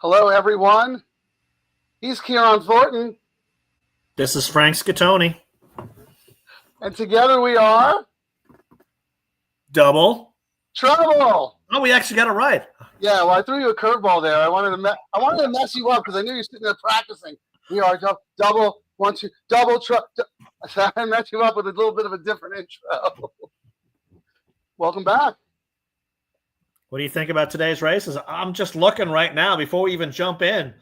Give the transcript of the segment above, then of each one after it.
Hello, everyone. He's Ciaran Thornton, This is Frank Scattoni. and together we are Double. Trouble. Oh, we actually got it right. Yeah, well, I threw you a curveball there. I wanted to mess you up because I knew you were sitting there practicing. We are double, one, two, double, I messed you up with a little bit of a different intro. Welcome back. What do you think about today's races? I'm just looking right now before we even jump in.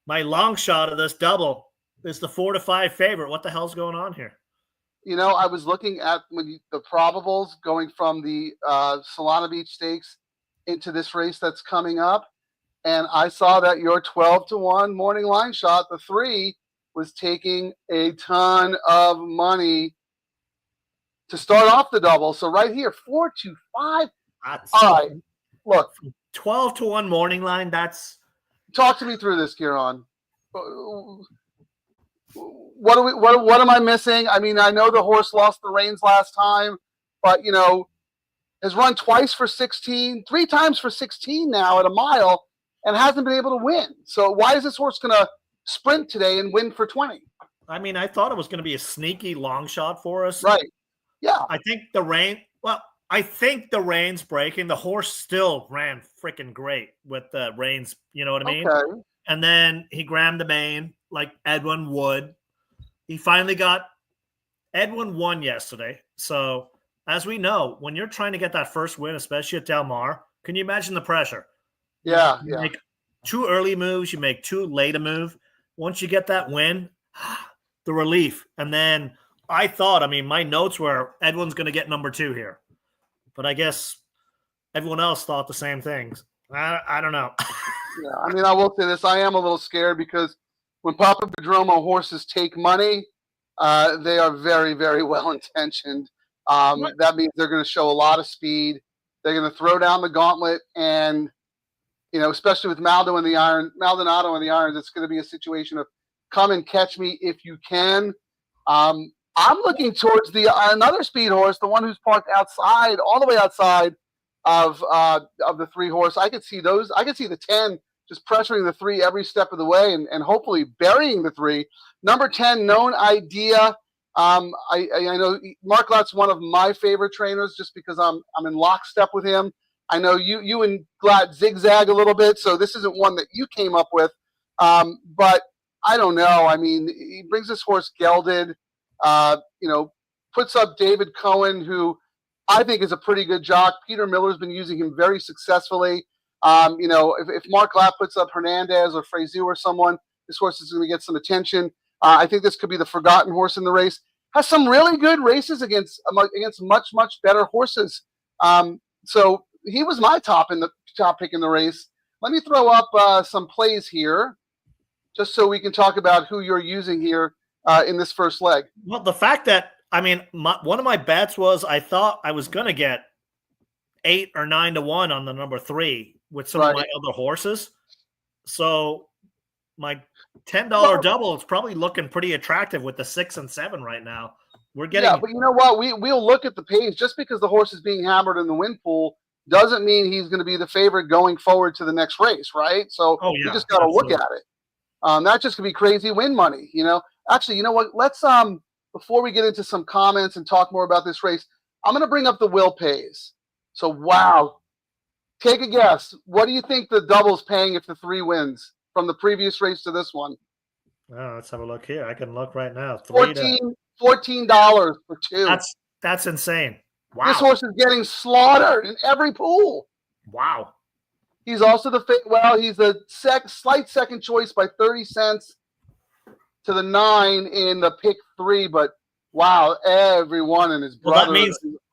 My long shot of this double is the 4-5 favorite. What the hell's going on here? You know, I was looking at the probables going from the Solana Beach Stakes into this race that's coming up, and I saw that your 12-1 morning line shot, the 3, was taking a ton of money to start off the double. So right here, 4-5. All right, look, 12-1 morning line. That's talk to me through this, Ciaran. What am I missing? I mean, I know the horse lost the reins last time, but has run twice for 16, 3 times for 16 now at a mile, and hasn't been able to win. So why is this horse going to sprint today and win for 20? I mean, I thought it was going to be a sneaky long shot for us. Right. Yeah. I think the reins breaking. The horse still ran freaking great with the reins. You know what I mean? Okay. And then he grabbed the mane like Edwin would. He finally got – Edwin won yesterday. So, as we know, when you're trying to get that first win, especially at Del Mar, can you imagine the pressure? Yeah, You make 2 early moves. You make 2 late move. Once you get that win, the relief. And then I thought, my notes were Edwin's going to get number 2 here. But I guess everyone else thought the same things. I don't know. Yeah, I will say this. I am a little scared because when Papa Padromo horses take money, they are very, very well-intentioned. That means they're going to show a lot of speed. They're going to throw down the gauntlet, and especially with Maldonado and the irons, it's going to be a situation of come and catch me if you can. I'm looking towards another speed horse, the one who's parked outside, all the way outside of the 3 horse. I could see those. I could see the 10 just pressuring the 3 every step of the way and hopefully burying the 3. Number 10, Known Idea. I know Mark Lott's one of my favorite trainers just because I'm in lockstep with him. I know you and Glad zigzag a little bit, so this isn't one that you came up with. But I don't know. He brings this horse gelded. Puts up David Cohen, who I think is a pretty good jock. Peter Miller's been using him very successfully. If Mark Lapp puts up Hernandez or Frazier or someone, this horse is going to get some attention. I think this could be the forgotten horse in the race. Has some really good races against much, much better horses. So he was my top pick in the race. Let me throw up some plays here, just so we can talk about who you're using here in this first leg. Well, the fact that one of my bets was I thought I was going to get 8 or 9-1 on the number 3 with some of my other horses. So my $10 double is probably looking pretty attractive with the 6 and 7 right now. We're getting but you know what? We'll look at the pace. Just because the horse is being hammered in the win pool doesn't mean he's going to be the favorite going forward to the next race, right? So you just got to look at it. That just could be crazy win money, Actually, you know what? Let's before we get into some comments and talk more about this race, I'm going to bring up the Will Pays. So, wow. Take a guess. What do you think the double's paying if the 3 wins from the previous race to this one? Oh, let's have a look here. I can look right now. $14 for 2. That's insane. Wow. This horse is getting slaughtered in every pool. Wow. He's also he's the slight second choice by 30 cents to the 9 in the pick 3, but wow, everyone and his brother. Well,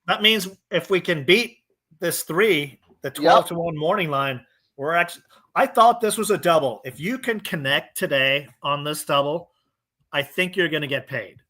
that means if we can beat this 3, the 12-1 morning line, I thought this was a double. If you can connect today on this double, I think you're going to get paid.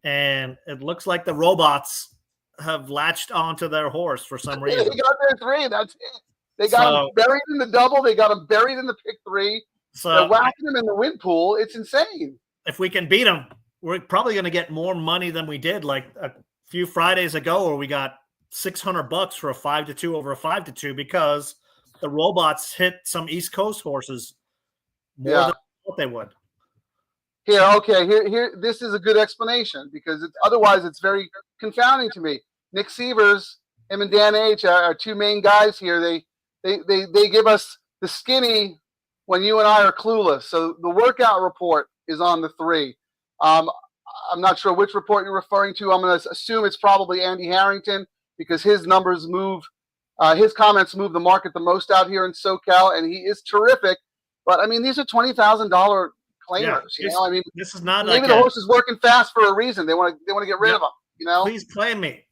And it looks like the robots have latched onto their horse for some reason. They got their 3. That's it. They got him buried in the double. They got him buried in the pick 3. So they're whacking him in the win pool. It's insane. If we can beat him, we're probably going to get more money than we did like a few Fridays ago, where we got $600 for a 5-2 over a 5-2 because the robots hit some East Coast horses more than what they would. Here. This is a good explanation because otherwise it's very confounding to me. Nick Sievers, him and Dan H are two main guys here. They give us the skinny when you and I are clueless. So the workout report is on the 3. I'm not sure which report you're referring to. I'm going to assume it's probably Andy Harrington because his numbers his comments move the market the most out here in SoCal, and he is terrific. But I mean, these are $20,000 claimers. Yeah, I mean, this is not maybe the horse is working fast for a reason. They want to get rid of him. Please claim me.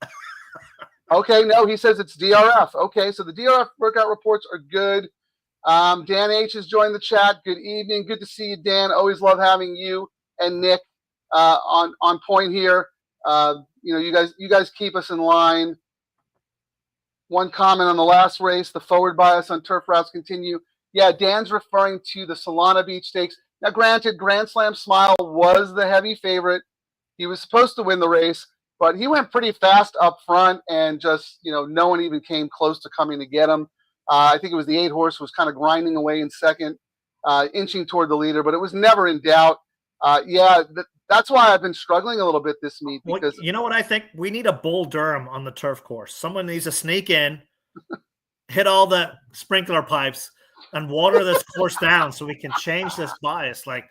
Okay, no, he says it's DRF. Okay, so the DRF workout reports are good. Dan H has joined the chat. Good evening. Good to see you, Dan. Always love having you and Nick on point here. You guys keep us in line. One comment on the last race: the forward bias on turf routes continue. Yeah, Dan's referring to the Solana Beach Stakes. Now, granted, Grand Slam Smile was the heavy favorite. He was supposed to win the race, but he went pretty fast up front, and just no one even came close to coming to get him. I think it was the 8 horse was kind of grinding away in second, inching toward the leader, but it was never in doubt. That's why I've been struggling a little bit this meet. Because you know what I think? We need a Bull Durham on the turf course. Someone needs to sneak in, hit all the sprinkler pipes, and water this course down so we can change this bias. Like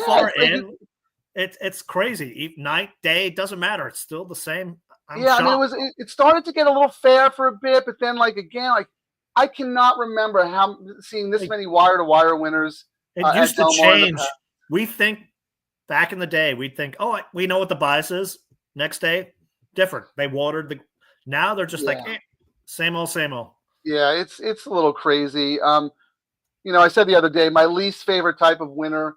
far in, it's crazy. Night, day, it doesn't matter. It's still the same. I mean, it started to get a little fair for a bit, but then I cannot remember seeing this many wire-to-wire winners. It used to change. We think back in the day, we'd think, we know what the bias is. Next day, different. They watered now they're just same old, same old. Yeah, it's a little crazy. I said the other day, my least favorite type of winner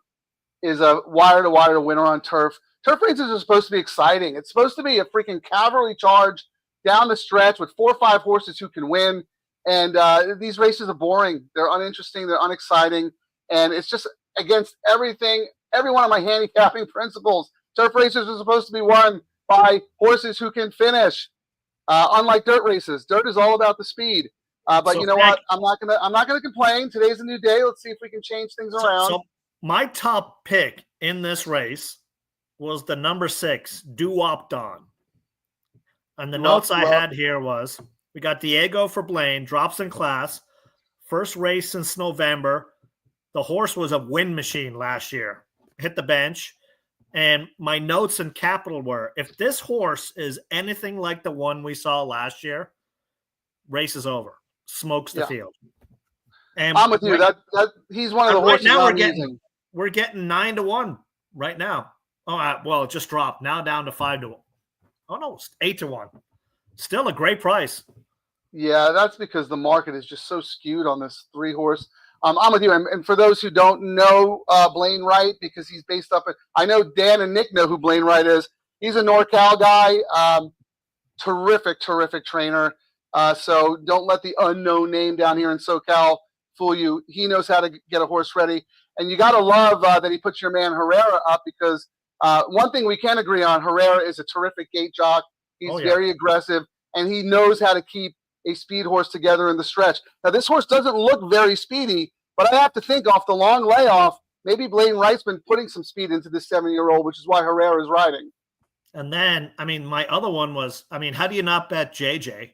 is a wire-to-wire winner on turf. Turf races are supposed to be exciting. It's supposed to be a freaking cavalry charge down the stretch with 4 or 5 horses who can win. And these races are boring. They're uninteresting. They're unexciting. And it's just against every one of my handicapping principles. Turf races are supposed to be won by horses who can finish. Unlike dirt races, dirt is all about the speed. But you know what? I'm not gonna complain. Today's a new day. Let's see if we can change things around. So my top pick in this race was the number 6, Doo-Wop Don. And the notes I had here was we got Diego for Blaine, drops in class, first race since November. The horse was a win machine last year. Hit the bench. And my notes in capital were, if this horse is anything like the one we saw last year, race is over. Smokes the field. And I'm with you. That he's one of the horses. Right now we're getting 9-1 right now. Oh, it just dropped. Now down to 5-1. Oh no, it's 8-1. Still a great price. Yeah, that's because the market is just so skewed on this 3 horse. I'm with you. And for those who don't know Blaine Wright, because he's based up I know Dan and Nick know who Blaine Wright is. He's a NorCal guy. Terrific trainer. So don't let the unknown name down here in SoCal fool you. He knows how to get a horse ready. And you got to love that he puts your man Herrera up because one thing we can agree on, Herrera is a terrific gate jock. He's very aggressive, and he knows how to keep a speed horse together in the stretch. Now, this horse doesn't look very speedy, but I have to think off the long layoff, maybe Blaine Wright's been putting some speed into this 7-year-old, which is why Herrera is riding. And then, my other one was, how do you not bet JJ?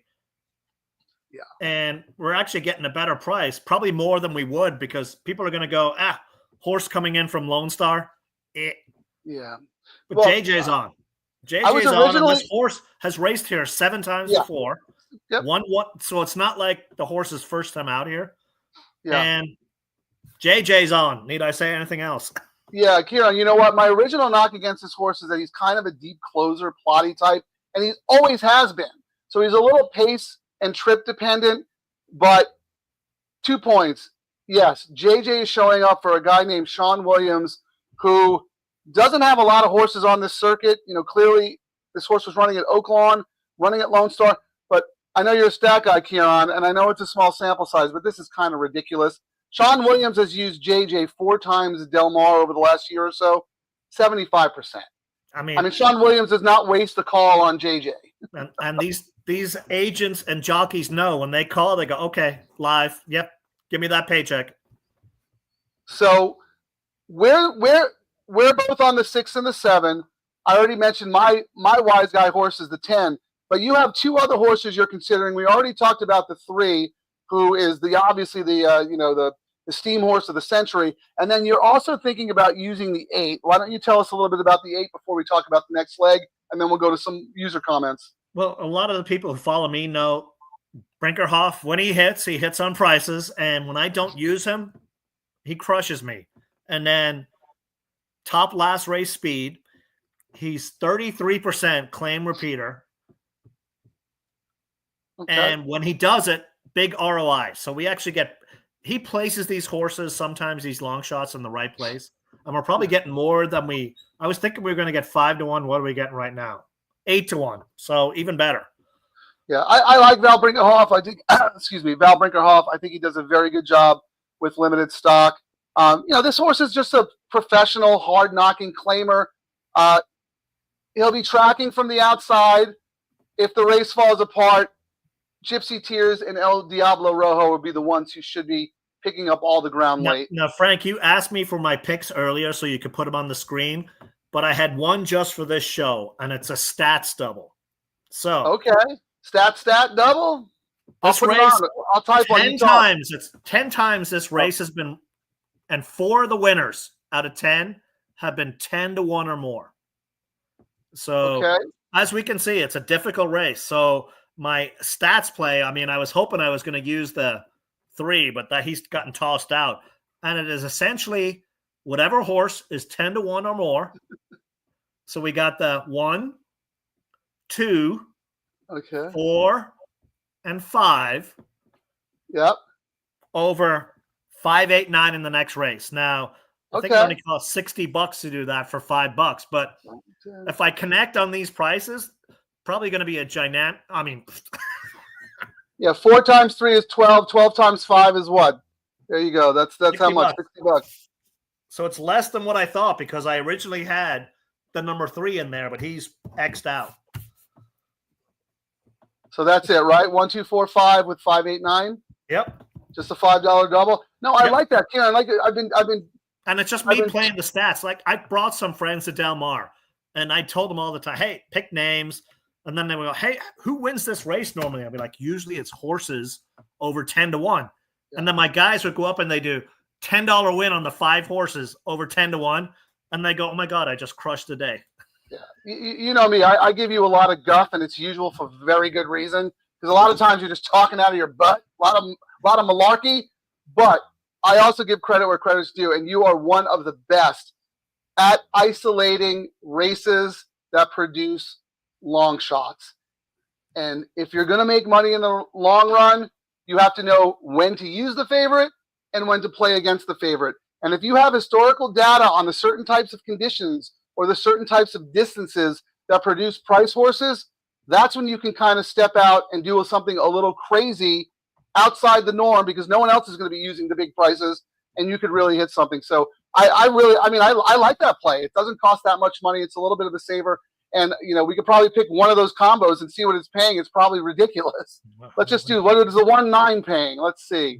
Yeah. And we're actually getting a better price, probably more than we would, because people are going to go, horse coming in from Lone Star. Yeah. But JJ's on. JJ's on, and this horse has raced here 7 times before. Yep. So it's not like the horse's first time out here. Yeah. And JJ's on. Need I say anything else? Yeah, Ciaran, you know what? My original knock against this horse is that he's kind of a deep closer, plotty type, and he always has been. So he's a little pace and trip dependent, but 2 points. Yes, JJ is showing up for a guy named Sean Williams, who doesn't have a lot of horses on this circuit. Clearly this horse was running at Oaklawn, running at Lone Star, but I know you're a stat guy, Ciaran, and I know it's a small sample size, but this is kind of ridiculous. Sean Williams has used JJ 4 times at Del Mar over the last year or so, 75%. I mean, Sean Williams does not waste the call on JJ. And these agents and jockeys know when they call, they go, okay, live. Yep. Give me that paycheck. So we're both on the 6 and the 7. I already mentioned my wise guy horse is the 10, but you have two other horses you're considering. We already talked about the 3, who is obviously the steam horse of the century, and then you're also thinking about using the 8. Why don't you tell us a little bit about the 8 before we talk about the next leg, and then we'll go to some user comments. Well, a lot of the people who follow me know Brinkerhoff, when he hits on prices, and when I don't use him, he crushes me. And then top last race speed, he's 33% claim repeater. Okay. And when he does it, big ROI. So we actually he places these horses, sometimes these long shots in the right place. And we're probably getting more than I was thinking we were going to get 5-1. What are we getting right now? 8-1. So even better. Yeah, I like Val Brinkerhoff. I think, Val Brinkerhoff. I think he does a very good job with limited stock. This horse is just a professional, hard-knocking claimer. He'll be tracking from the outside. If the race falls apart, Gypsy Tears and El Diablo Rojo would be the ones who should be picking up all the ground late. Now, Frank, you asked me for my picks earlier so you could put them on the screen, but I had one just for this show, and it's a stats double. So okay, stat double. This race, I'll type 10 times. It's 10 times this race has been, and 4 of the winners out of 10 have been 10-1 or more. So as we can see, it's a difficult race. So my stats play, I was hoping I was going to use the 3, but that he's gotten tossed out. And it is essentially whatever horse is 10-1 or more. So we got the 1, 2, 4, and 5. Yep. Over 5, 8, 9 in the next race. Now, I think it only costs $60 to do that for $5. But if I connect on these prices, probably going to be a giant. Yeah, 4 times 3 is 12. 12 times 5 is what? There you go. That's how much? $60. So it's less than what I thought because I originally had the number 3 in there, but he's X'd out. So that's it, right? 1, 2, 4, 5 with 5, 8, 9. Yep. Just a $5 double. No, I like that, Ciaran. I like it. I've been. And it's just me playing the stats. Like I brought some friends to Del Mar, and I told them all the time, "Hey, pick names." And then they would go, "Hey, who wins this race normally?" I'd be like, "Usually it's horses over 10-1." Yeah. And then my guys would go up and they do $10 win on the 5 horses over 10-1, and they go, "Oh my God, I just crushed the day." Yeah, you know me. I give you a lot of guff, and it's usual for very good reason. Because a lot of times you're just talking out of your butt. A lot of malarkey. But I also give credit where credit's due, and you are one of the best at isolating races that produce long shots. And if you're going to make money in the long run, you have to know when to use the favorite and when to play against the favorite. And if you have historical data on the certain types of conditions or the certain types of distances that produce price horses, that's when you can kind of step out and do something a little crazy outside the norm because no one else is going to be using the big prices and you could really hit something. So I like that play. It doesn't cost that much money. It's a little bit of a saver. And, we could probably pick one of those combos and see what it's paying. It's probably ridiculous. Let's just do, what is the 1-9 paying? Let's see.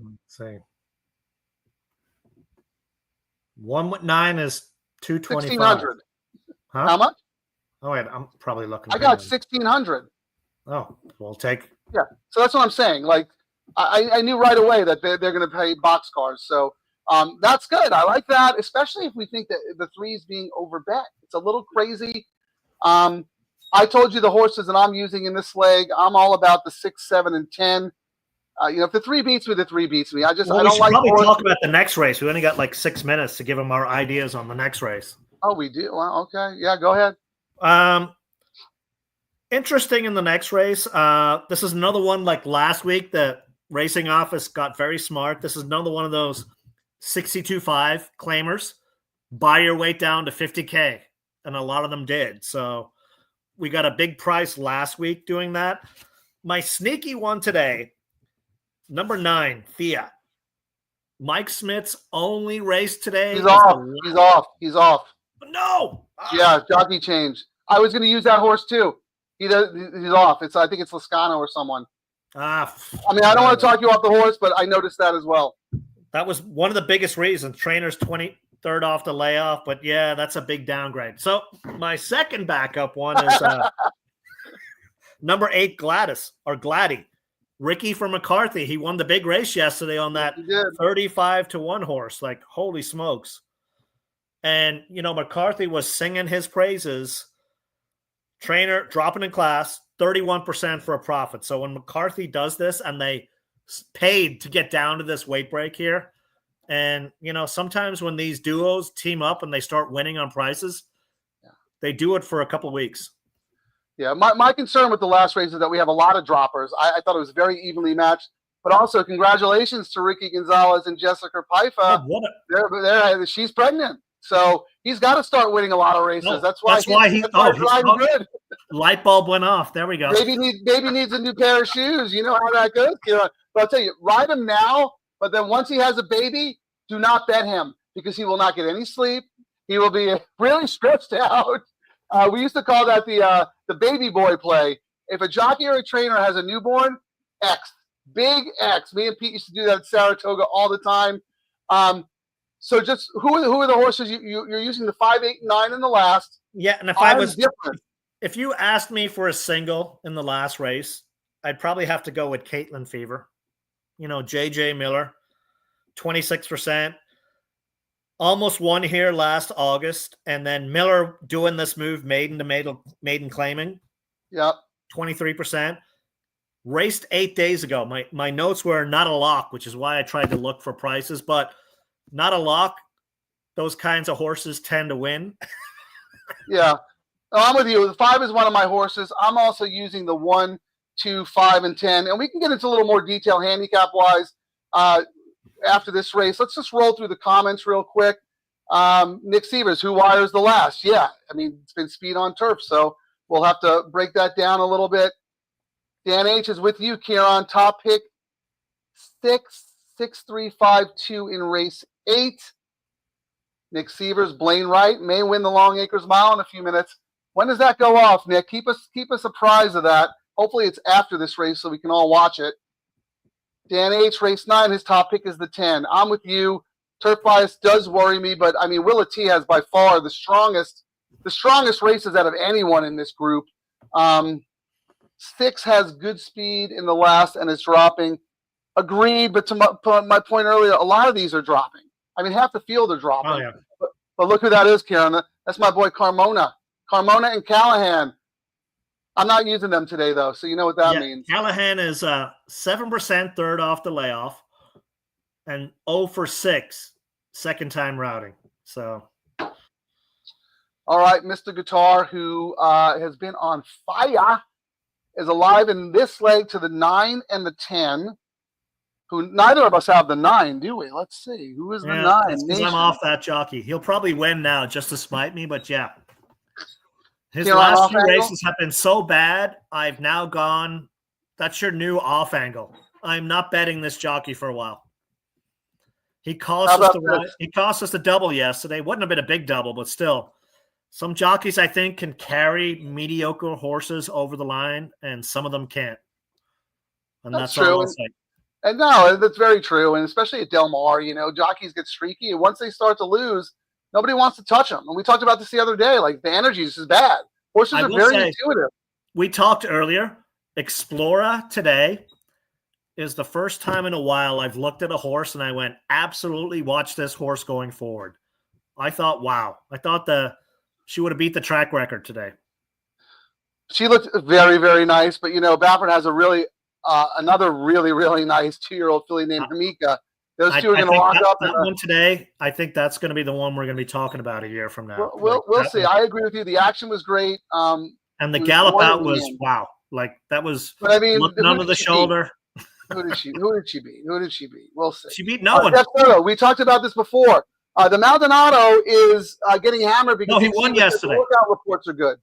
1 with 9 is 225. 1,600. Huh? How much? Oh, wait, I'm probably looking. I got 1,600. Oh, we'll take. Yeah. So that's what I'm saying. Like, I knew right away that they're going to pay boxcars. So that's good. I like that, especially if we think that the 3 is being overbet. It's a little crazy. I told you the horses that I'm using in this leg. I'm all about the 6, 7, and 10. If the 3 beats me, the 3 beats me. I don't like. Probably talk about the next race. We only got like 6 minutes to give them our ideas on the next race. Oh, we do. Well, okay. Yeah, go ahead. Interesting in the next race. This is another one like last week. The racing office got very smart. This is another one of those 62.5 claimers. Buy your weight down to 50K. And a lot of them did. So we got a big price last week doing that. My sneaky one today, number 9, Thea. Mike Smith's only race today. He's off. No. Yeah, jockey change. I was going to use that horse too. He's off. I think it's Lascano or someone. I mean, I don't want to talk you off the horse, but I noticed that as well. That was one of the biggest reasons. Trainer's 23rd off the layoff, but yeah, that's a big downgrade. So my second backup one is number 8, Gladdy. Ricky from McCarthy. He won the big race yesterday on that 35-1 horse. Like, holy smokes. And, McCarthy was singing his praises. Trainer dropping in class, 31% for a profit. So when McCarthy does this and they paid to get down to this weight break here, and, sometimes when these duos team up and they start winning on prices, they do it for a couple of weeks. Yeah, my concern with the last race is that we have a lot of droppers. I thought it was very evenly matched. But also, congratulations to Ricky Gonzalez and Jessica Paifa. She's pregnant. So he's got to start winning a lot of races. That's why he's riding good. Light bulb went off. There we go. Baby needs a new pair of shoes. You know how that goes, Ciaran. But I'll tell you, ride him now. But then once he has a baby, do not bet him because he will not get any sleep. He will be really stressed out. We used to call that the baby boy play. If a jockey or a trainer has a newborn, X, big X. Me and Pete used to do that at Saratoga all the time. So just who are the horses you're using? The 5, 8, 9 in the last. Yeah, and if you asked me for a single in the last race, I'd probably have to go with Caitlin Fever. JJ Miller, 26%. Almost won here last August, and then Miller doing this move, maiden to maiden claiming. Yep. 23%. Raced 8 days ago. My notes were not a lock, which is why I tried to look for prices, but not a lock. Those kinds of horses tend to win. Yeah. I'm with you. The 5 is one of my horses. I'm also using the 1, 2, 5, and 10. And we can get into a little more detail handicap-wise after this race. Let's just roll through the comments real quick. Nick Sievers, who wires the last? Yeah. I mean, it's been speed on turf, so we'll have to break that down a little bit. Dan H. is with you, Ciaran. Top pick 66352 in race 8. Nick Sievers, Blaine Wright may win the Long Acres Mile in a few minutes. When does that go off, Nick? Keep us apprised of that. Hopefully it's after this race so we can all watch it. Dan H., race 9, his top pick is the 10. I'm with you. Turf bias does worry me, but I mean, Willa T has by far the strongest races out of anyone in this group. 6 has good speed in the last and is dropping. Agreed, but to my point earlier, a lot of these are dropping. I mean, half the field are dropping. Oh, yeah. But look who that is, Ciaran. That's my boy Carmona. Carmona and Callahan. I'm not using them today, though, so you know what that means. Callahan is 7% third off the layoff and 0 for 6 second time routing. So, all right, Mr. Guitar, who has been on fire, is alive in this leg to the 9 and the 10. Who neither of us have the 9, do we? Let's see. Who is the 9? Because I'm off that jockey. He'll probably win now just to spite me, but yeah. His last few races have been so bad, I've now gone, that's your new off angle. I'm not betting this jockey for a while. He cost us the double yesterday. Wouldn't have been a big double, but still. Some jockeys, I think, can carry mediocre horses over the line, and some of them can't. And that's all I'll say. And no, that's very true. And especially at Del Mar, jockeys get streaky. And once they start to lose, nobody wants to touch them. And we talked about this the other day. Like, the energy is bad. Horses are very intuitive. We talked earlier. Explora today is the first time in a while I've looked at a horse and I went, absolutely watch this horse going forward. I thought, wow. I thought she would have beat the track record today. She looked very, very nice. But, Baffert has another really, really nice 2-year-old filly named Hamika. Those two are going to lock up. That one today, I think that's going to be the one we're going to be talking about a year from now. We'll see. I agree with you. The action was great. And the gallop out was wow. Like, that was looking under the shoulder. Who did she beat? We'll see. She beat no one. We talked about this before. The Maldonado is getting hammered because he won yesterday. The workout reports are good.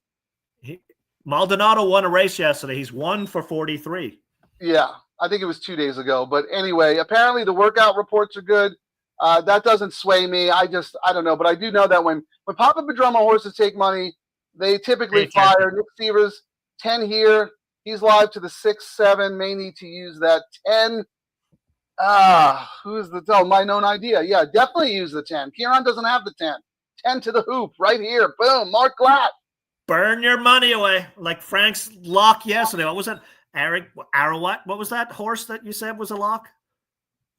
Maldonado won a race yesterday. He's 1 for 43. Yeah, I think it was 2 days ago. But anyway, apparently the workout reports are good. That doesn't sway me. I don't know. But I do know that when Papa Padroma horses take money, they typically fire. Nick Sievers 10 here. He's live to the 6-7. May need to use that 10. Who's the my known idea? Yeah, definitely use the 10. Ciaran doesn't have the 10. 10 to the hoop right here. Boom. Mark Glatt. Burn your money away. Like Frank's lock yesterday. What was that? Arrowat? What was that horse that you said was a lock?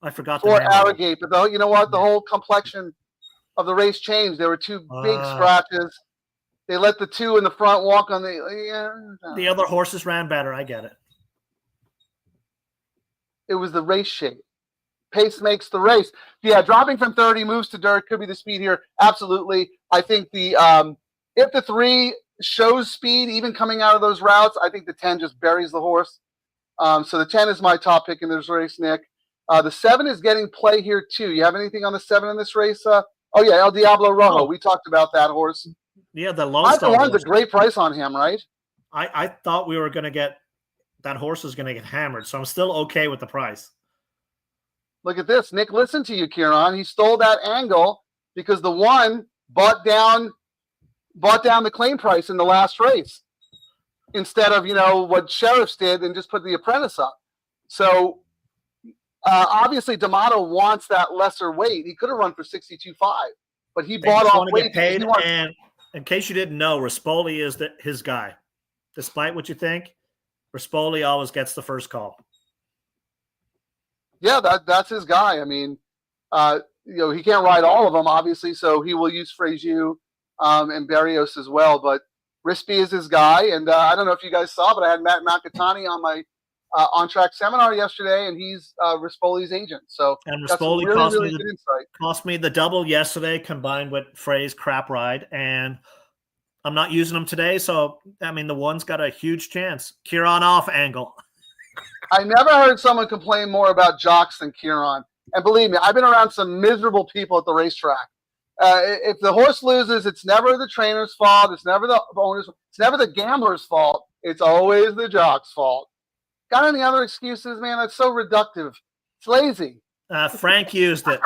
I forgot the Or name. Arrogate. But though, you know what? The whole complexion of the race changed. There were two big scratches. They let the two in the front walk on the other horses ran better. I get it. It was the race shape. Pace makes the race. Yeah, dropping from 30 moves to dirt could be the speed here. Absolutely. I think the if the 3 shows speed, even coming out of those routes, I think the 10 just buries the horse. So the 10 is my top pick in this race, Nick. The 7 is getting play here too. You have anything on the 7 in this race? Oh yeah, El Diablo Rojo. We talked about that horse. Yeah, the Lone Star. One's a great price on him, right? I thought we were going to get that horse is going to get hammered, so I'm still okay with the price. Look at this. Nick, listen to you, Ciaran. He stole that angle because the 1 bought down the claim price in the last race instead of, what Sheriffs did and just put the apprentice up. So obviously D'Amato wants that lesser weight. He could have run for 62.5, but he bought off weight. Paid, and in case you didn't know, Rispoli is his guy. Despite what you think, Rispoli always gets the first call. Yeah, that's his guy. I mean, he can't ride all of them, obviously, so he will use Frazier and Barrios as well. But Rispy is his guy, and I don't know if you guys saw, but I had Matt Nakatani on my on-track seminar yesterday, and he's Rispoli's agent. So and that's Rispoli really good insight. Cost me the double yesterday combined with Frey's crap ride, and I'm not using them today. So, I mean, the 1's got a huge chance. Ciaran off angle. I never heard someone complain more about jocks than Ciaran. And believe me, I've been around some miserable people at the racetrack. If the horse loses, it's never the trainer's fault. It's never the owner's. It's never the gambler's fault. It's always the jock's fault. Got any other excuses, man? That's so reductive. It's lazy. Frank used it.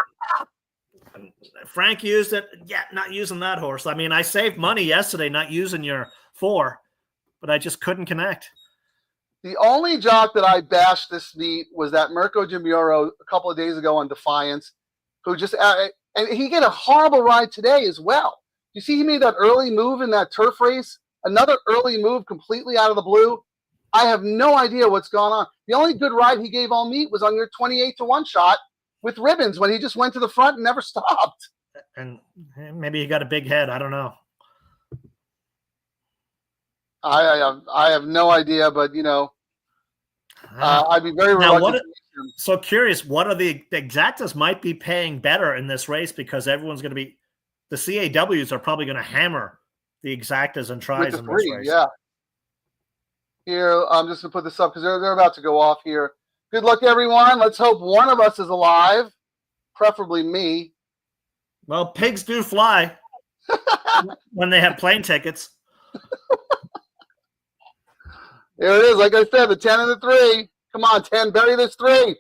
Frank used it. Yeah, not using that horse. I mean, I saved money yesterday not using your 4, but I just couldn't connect. The only jock that I bashed this meet was that Mirko Jamuro a couple of days ago on Defiance, who just and he get a horrible ride today as well. You see, he made that early move in that turf race. Another early move completely out of the blue. I have no idea what's going on. The only good ride he gave all meet was on your 28-1 shot with ribbons when he just went to the front and never stopped. And maybe he got a big head. I don't know. I have no idea, but I'd be very reluctant. So curious, what are the exactas might be paying better in this race because everyone's going to be the CAWs are probably going to hammer the exactas and tries in this race. Yeah. Here, I'm just going to put this up because they're about to go off here. Good luck, everyone. Let's hope one of us is alive, preferably me. Well, pigs do fly when they have plane tickets. There it is. Like I said, the 10 and the 3. Come on, 10, bury this 3.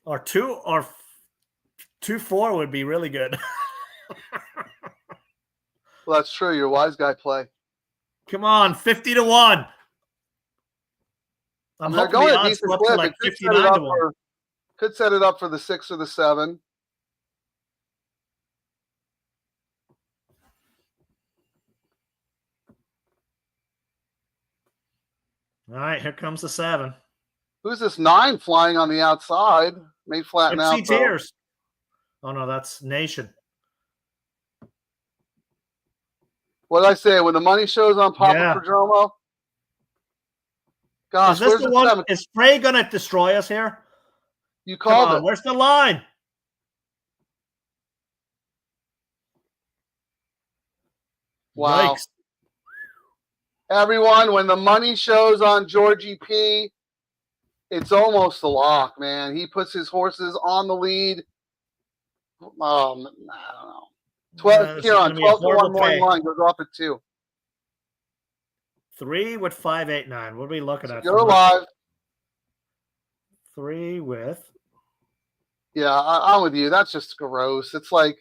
Or 2-4 would be really good. Well, that's true. You're a wise guy play. Come on, 50-1. They're going a decent clip. Like 59-1. Could set it up for the 6 or the 7. All right, here comes the 7. Who's this 9 flying on the outside? May flatten out. Tears. Oh, no, that's Nation. What did I say? When the money shows on Papa Prodromo? Gosh, is this the one? 7? Is Frey going to destroy us here? You called it. Where's the line? Wow. Yikes. Everyone, when the money shows on Georgie P, it's almost a lock, man. He puts his horses on the lead. I don't know. 12 Ciaran, 12-1 morning line goes off at 2. 3 with 589. What are we looking at? You're alive. 3 with. Yeah, I'm with you. That's just gross. It's like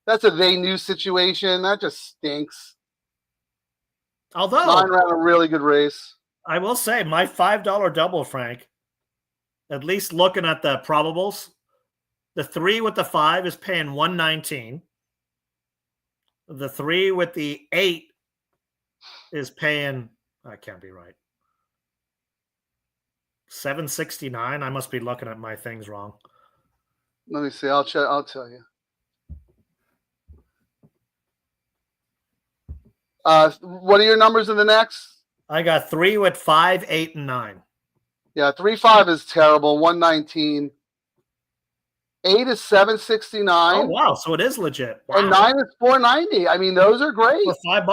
That's a they knew situation. That just stinks. Although 9 ran a really good race. I will say my $5 double, Frank, at least looking at the probables, the 3 with the 5 is paying 119. The 3 with the 8 is paying, I can't be right, 769. I must be looking at my things wrong. Let me see. I'll check. I'll tell you. What are your numbers in the next? I got 3 with 5, 8, and 9. Yeah, 3-5 is terrible. 119. 8 is 769. Oh wow! So it is legit. Wow. And 9 is 490. I mean, those are great. For $5.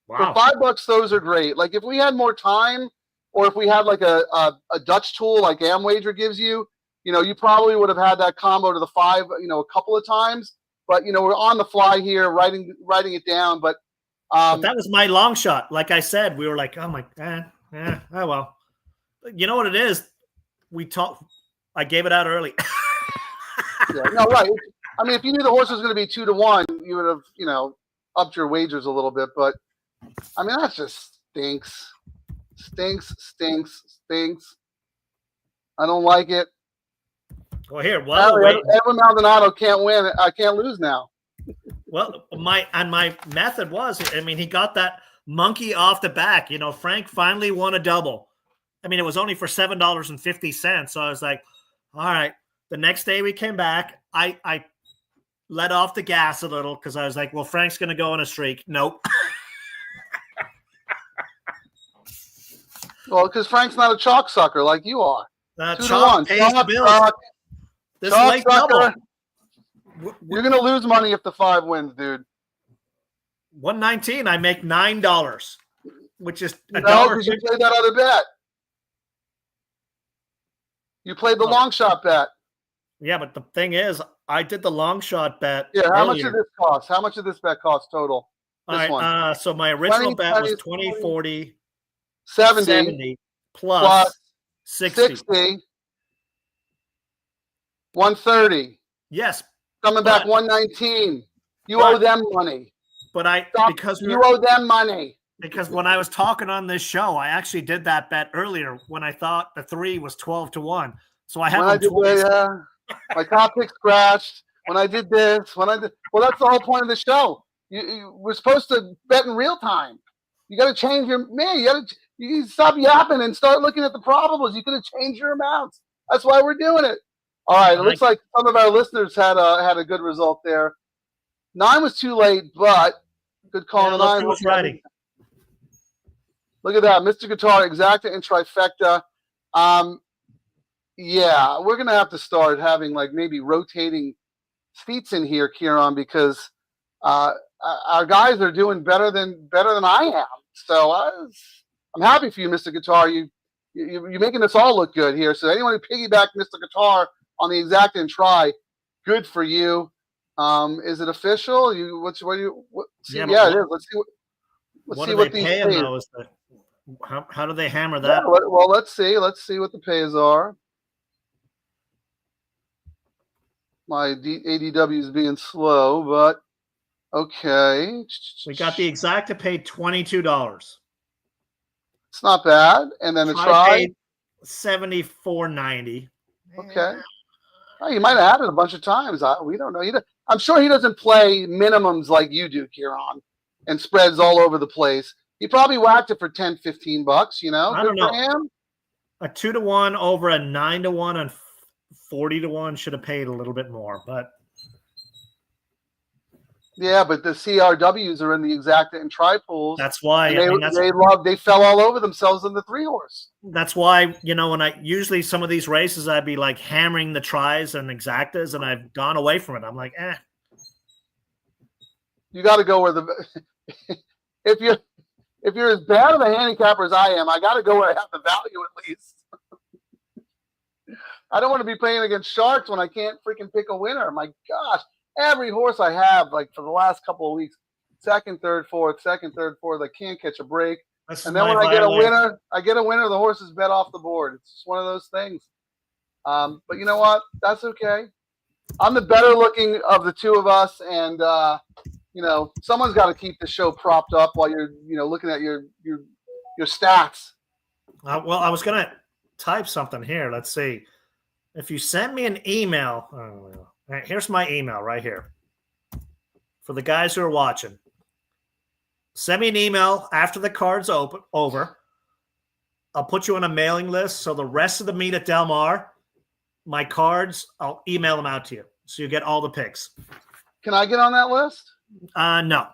Wow. For $5, those are great. Like if we had more time, or if we had like a Dutch tool like Amwager gives you, you probably would have had that combo to the 5, a couple of times. But we're on the fly here, writing it down. But that was my long shot. Like I said, we were like, oh my, oh well. You know what it is? I gave it out early. yeah, no, right. I mean, if you knew the horse was going to be 2-1, you would have, upped your wagers a little bit. But I mean, that just stinks. Stinks. I don't like it. Well, here, wait. Edwin Maldonado can't win. I can't lose now. Well, my method was, I mean, he got that monkey off the back. Frank finally won a double. I mean, it was only for $7.50. So I was like, all right. The next day we came back. I let off the gas a little because I was like, well, Frank's going to go on a streak. Nope. Well, because Frank's not a chalk sucker like you are. 2-1 pays the bills. This late double. You're going to lose money if the 5 wins, dude. 119, I make $9, which is $1. No, because you played that other bet. You played the long shot bet. Yeah, but the thing is, I did the long shot bet. Yeah, how much did this cost? How much did this bet cost total? This one. So my original bet was 20, 40, 70 plus 60. 130. Yes. Coming back 119. You owe them money. But you owe them money. Because when I was talking on this show, I actually did that bet earlier when I thought the 3 was 12-1. So I have my top pick scratched. When I did this, well, that's the whole point of the show. We're supposed to bet in real time. You got to change your You stop yapping and start looking at the probables. You got to change your amounts. That's why we're doing it. All right. It looks like some of our listeners had a good result there. 9 was too late, but good call. Yeah, 9 was ready. Look at that, Mr. Guitar, exacta and trifecta. Yeah, we're gonna have to start having like maybe rotating seats in here, Ciaran, because our guys are doing better than I am. So I'm happy for you, Mr. Guitar. You're making us all look good here. So anyone who piggybacked Mr. Guitar on the exacta and try, good for you. Is it official? It is. Let's see what these pays. How do they hammer that? Yeah, well, let's see. Let's see what the pays are. My ADW is being slow, but okay. We got the exacta paid $22. It's not bad. And then the try $74.90. Okay. Oh, you might have had it a bunch of times. We don't know. I'm sure he doesn't play minimums like you do, Ciaran, and spreads all over the place. He probably whacked it for $10, $15. I don't know. Him. A 2-1 over a 9-1 and 40-1 should have paid a little bit more, but yeah, but the CRWs are in the exacta and try pools. That's why they fell all over themselves in the 3-horse. That's why when I usually some of these races I'd be like hammering the tries and exactas, and I've gone away from it. I'm like, You got to go where if you're as bad of a handicapper as I am, I got to go where I have the value at least. I don't want to be playing against sharks when I can't freaking pick a winner. My gosh, every horse I have, like for the last couple of weeks, second, third, fourth, I can't catch a break. And then when I get a winner, the horse is bet off the board. It's just one of those things. But you know what? That's okay. I'm the better looking of the two of us, and someone's got to keep the show propped up while you're looking at your stats. Well, I was gonna type something here. Let's see. If you send me an email, here's my email right here. For the guys who are watching, send me an email after the card's over. I'll put you on a mailing list. So the rest of the meet at Del Mar, my cards, I'll email them out to you. So you get all the picks. Can I get on that list? No.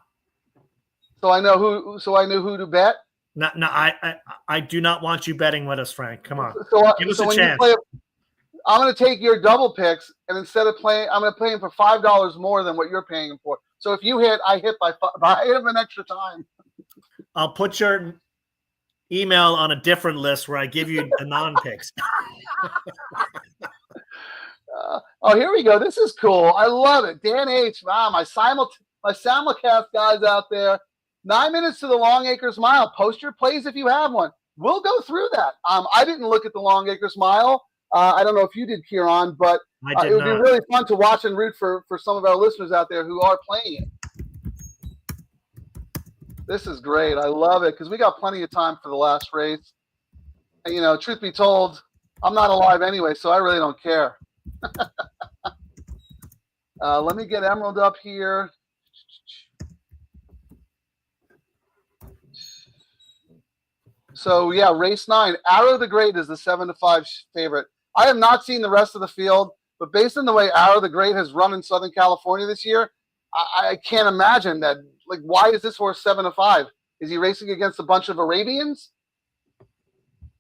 So I know who to bet? No, I do not want you betting with us, Frank. Come on. Give us a when chance. I'm going to take your double picks, and instead of playing, I'm going to play him for $5 more than what you're paying him for. So if you hit, I hit by an extra time. I'll put your email on a different list where I give you the non-picks. Here we go. This is cool. I love it. Dan H. Wow, my simulcast guys out there. 9 minutes to the Long Acres Mile. Post your plays if you have one. We'll go through that. I didn't look at the Long Acres Mile. I don't know if you did, Ciaran, but it would be really fun to watch and root for some of our listeners out there who are playing it. This is great. I love it because we got plenty of time for the last race. And, truth be told, I'm not alive anyway, so I really don't care. Let me get Emerald up here. So, yeah, race 9. Arrow the Great is the 7-5 favorite. I have not seen the rest of the field, but based on the way Arrow the Great has run in Southern California this year, I can't imagine that. Like, why is this horse 7-5? Is he racing against a bunch of Arabians?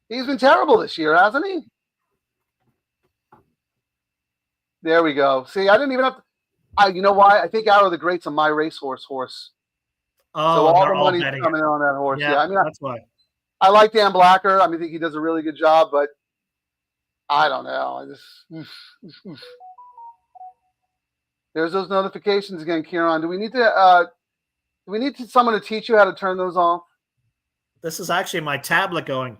He's been terrible this year, hasn't he? There we go. See, I didn't even have to. You know why? I think Arrow the Great's a my racehorse horse. Oh, so all the money's coming in on that horse. Yeah, I mean, that's why. I like Dan Blacker. I think he does a really good job, but I don't know. There's those notifications again, Ciaran. Do we need someone to teach you how to turn those off? This is actually my tablet going.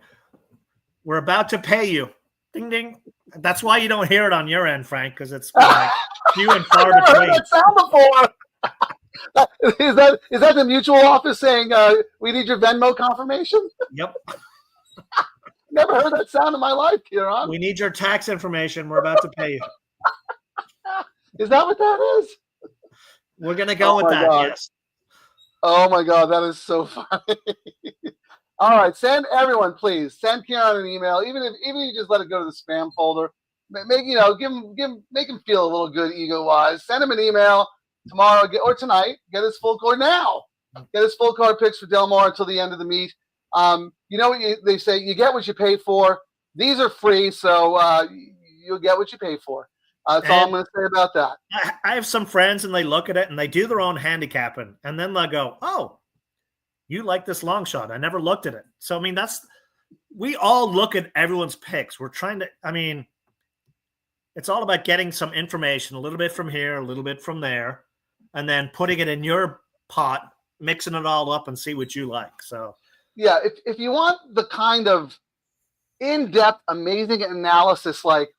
We're about to pay you. Ding ding. That's why you don't hear it on your end, Frank, because it's few and far between. I've never heard that sound before. Is that the mutual office saying we need your Venmo confirmation? Yep. Never heard that sound in my life, Ciaran. We need your tax information. We're about to pay you. Is that what that is? We're gonna go with that. God. Yes. Oh my God, that is so funny. All right, send everyone, please. Send Ciaran an email, even if you just let it go to the spam folder. Make make him feel a little good ego-wise. Send him an email tomorrow or tonight. Get his full card now. Get his full card picks for Del Mar until the end of the meet. You know what they say? You get what you pay for. These are free, so you'll get what you pay for. That's all I'm going to say about that. I have some friends, and they look at it, and they do their own handicapping, and then they'll go, "Oh, you like this long shot? I never looked at it." So, we all look at everyone's picks. We're trying to, it's all about getting some information, a little bit from here, a little bit from there, and then putting it in your pot, mixing it all up, and see what you like. So, yeah, if you want the kind of in-depth, amazing analysis, like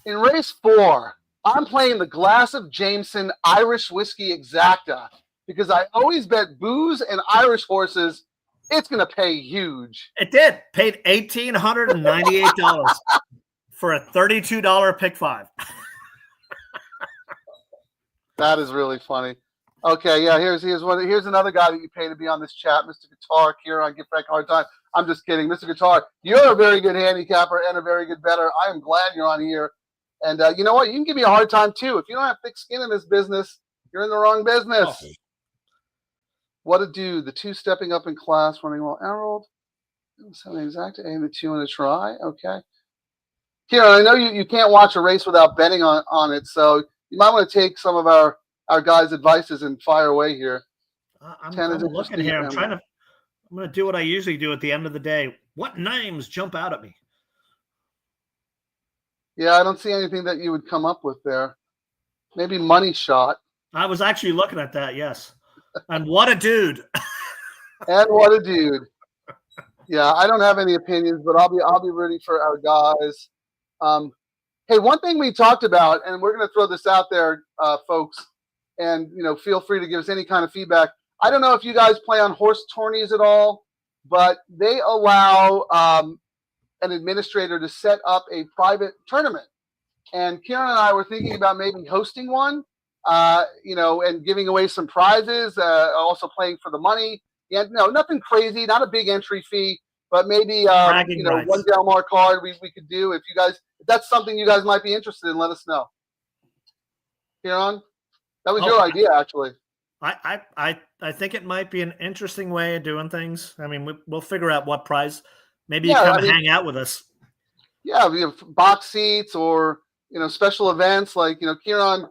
in race 4, I'm playing the Glass of Jameson Irish Whiskey Exacta because I always bet booze and Irish horses. It's going to pay huge. It did. Paid $1,898 for a $32 pick 5. That is really funny. Okay, yeah, here's another guy that you pay to be on this chat, Mr. Guitar. Ciaran, give Frank a hard time. I'm just kidding. Mr. Guitar, you're a very good handicapper and a very good bettor. I am glad you're on here. And you know what? You can give me a hard time, too. If you don't have thick skin in this business, you're in the wrong business. Oh. What a dude. The 2 stepping up in class, running well. Emerald. 7 exact. And the 2 in a try. Okay. Ciaran, I know you can't watch a race without betting on it, so you might want to take some of our guys' advices and fire away here. I'm looking here. I'm going to do what I usually do at the end of the day. What names jump out at me? Yeah, I don't see anything that you would come up with there. Maybe Money Shot. I was actually looking at that, yes. And what a dude. And what a dude. Yeah, I don't have any opinions, but I'll be rooting for our guys. Hey, one thing we talked about, and we're going to throw this out there, folks, and feel free to give us any kind of feedback. I don't know if you guys play on horse tourneys at all, but they allow an administrator to set up a private tournament. And Ciaran and I were thinking about maybe hosting one, and giving away some prizes, also playing for the money. Yeah, no, nothing crazy, not a big entry fee, but maybe Bragging rights. one Del Mar card we could do. If that's something you guys might be interested in, let us know. Ciaran, that was your idea, actually. I think it might be an interesting way of doing things. I mean, we'll figure out what prize. Maybe you come and hang out with us. Yeah, we have box seats or special events like Ciaran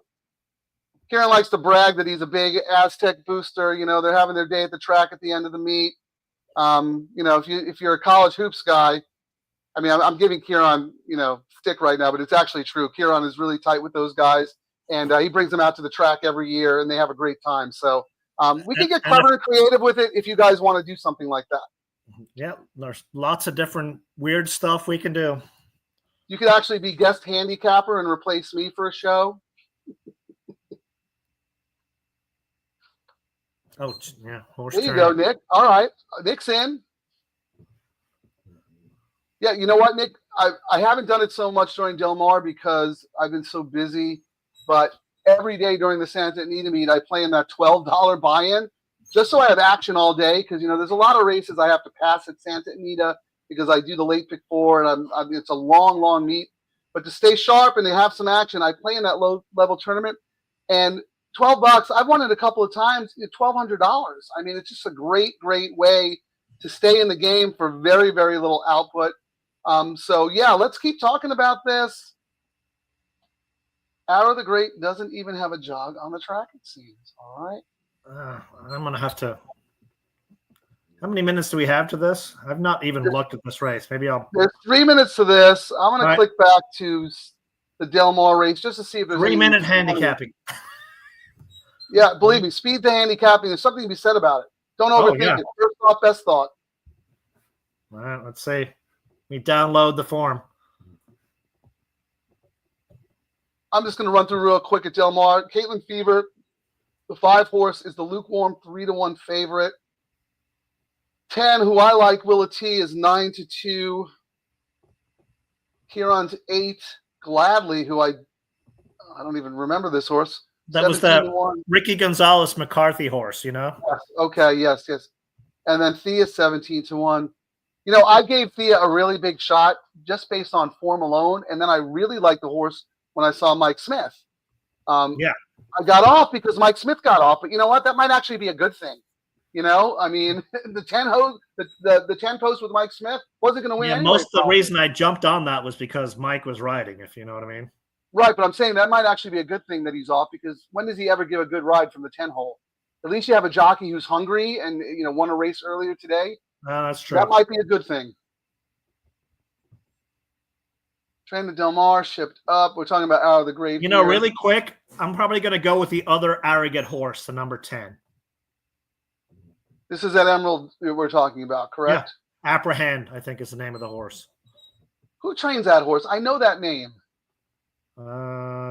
likes to brag that he's a big Aztec booster. They're having their day at the track at the end of the meet. If you're a college hoops guy, I mean, I'm giving Ciaran stick right now, but it's actually true. Ciaran is really tight with those guys, and he brings them out to the track every year, and they have a great time. So we can get clever and creative with it if you guys want to do something like that. Yeah, there's lots of different weird stuff we can do. You could actually be guest handicapper and replace me for a show. Oh, yeah. Horse there you go, Nick. All right. Nick's in. Yeah, you know what, Nick? I haven't done it so much during Del Mar because I've been so busy. But every day during the Santa Anita meet, I play in that $12 buy-in just so I have action all day because, there's a lot of races I have to pass at Santa Anita because I do the late pick 4 and it's a long, long meet. But to stay sharp and to have some action, I play in that low-level tournament. And $12, I've won it a couple of times, $1,200. I mean, it's just a great, great way to stay in the game for very, very little output. So, yeah, let's keep talking about this. Arrow the Great doesn't even have a jog on the track, it seems. All right. I'm going to have to. How many minutes do we have to this? I've not even looked at this race. Maybe I'll. There's 3 minutes to this. I'm going to click back to the Del Mar race just to see if there's 3-minute handicapping. Yeah, believe me, speed to handicapping. There's something to be said about it. Don't overthink it. First thought, best thought. All right, let's see. We download the form. I'm just going to run through real quick at Del Mar. Caitlin Fever, the 5-horse, is the lukewarm 3-1 favorite. 10, who I like, Willa T, is 9-2. Ciaran's 8, Gladly, who I don't even remember this horse. That was that Ricky Gonzalez McCarthy horse, Yes. Okay. Yes. And then Thea 17-1. I gave Thea a really big shot just based on form alone, and then I really liked the horse when I saw Mike Smith. I got off because Mike Smith got off, but you know what? That might actually be a good thing. I mean, the 10 post with Mike Smith wasn't going to win. Yeah, anyway, most of the reason I jumped on that was because Mike was riding, if you know what I mean. Right, but I'm saying that might actually be a good thing that he's off because when does he ever give a good ride from the 10 hole? At least you have a jockey who's hungry and won a race earlier today. That's true. That might be a good thing. Train to Del Mar shipped up. We're talking about Arrow of the Great. Really quick, I'm probably going to go with the other arrogant horse, the number 10. This is that Emerald we're talking about, correct? Yeah. Apprehend, I think, is the name of the horse. Who trains that horse? I know that name.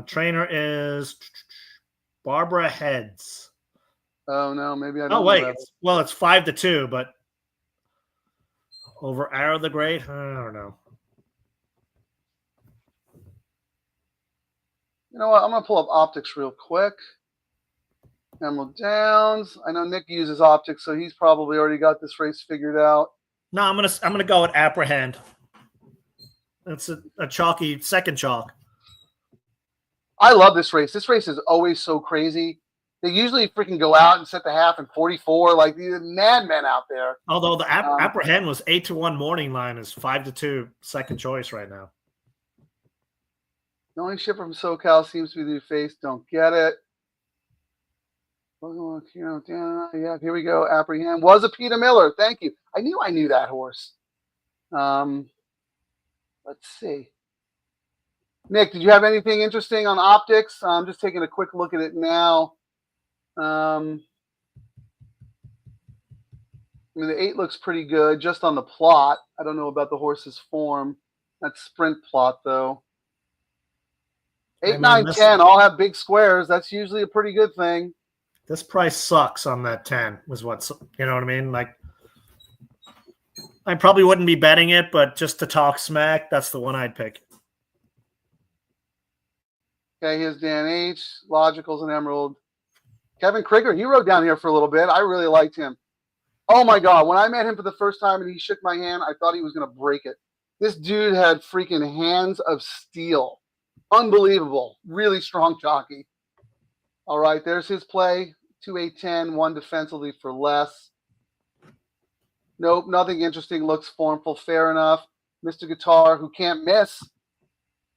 Trainer is Barbara Heads. Oh no, maybe I don't. Oh wait, it's 5-2, but over Arrow the Great, I don't know. You know what? I'm gonna pull up optics real quick. Emerald Downs. I know Nick uses optics, so he's probably already got this race figured out. No, I'm gonna go with Apprehend. It's a chalky second chalk. I love this race. This race is always so crazy. They usually freaking go out and set the half in 44, like these madmen out there. Although the Apprehend was 8-1 morning line, is 5-2 second choice right now. The only shipper from SoCal seems to be the new face. Don't get it. Yeah, here we go. Apprehend was a Peter Miller. Thank you. I knew that horse. Let's see. Nick, did you have anything interesting on optics? I'm just taking a quick look at it now. I mean, the 8 looks pretty good just on the plot. I don't know about the horse's form. That sprint plot, though. 8, I mean, 9, 10 all have big squares. That's usually a pretty good thing. This price sucks on that 10 was what's, you know what I mean? Like, I probably wouldn't be betting it, but just to talk smack, that's the one I'd pick. Okay, here's Dan H. Logicals and Emerald. Kevin Krieger, he rode down here for a little bit. I really liked him. Oh my God, when I met him for the first time and he shook my hand, I thought he was going to break it. This dude had freaking hands of steel. Unbelievable. Really strong jockey. All right, there's his play. 2, 8, 10, 1 defensively for less. Nope, nothing interesting. Looks formful. Fair enough. Mr. Guitar, who can't miss.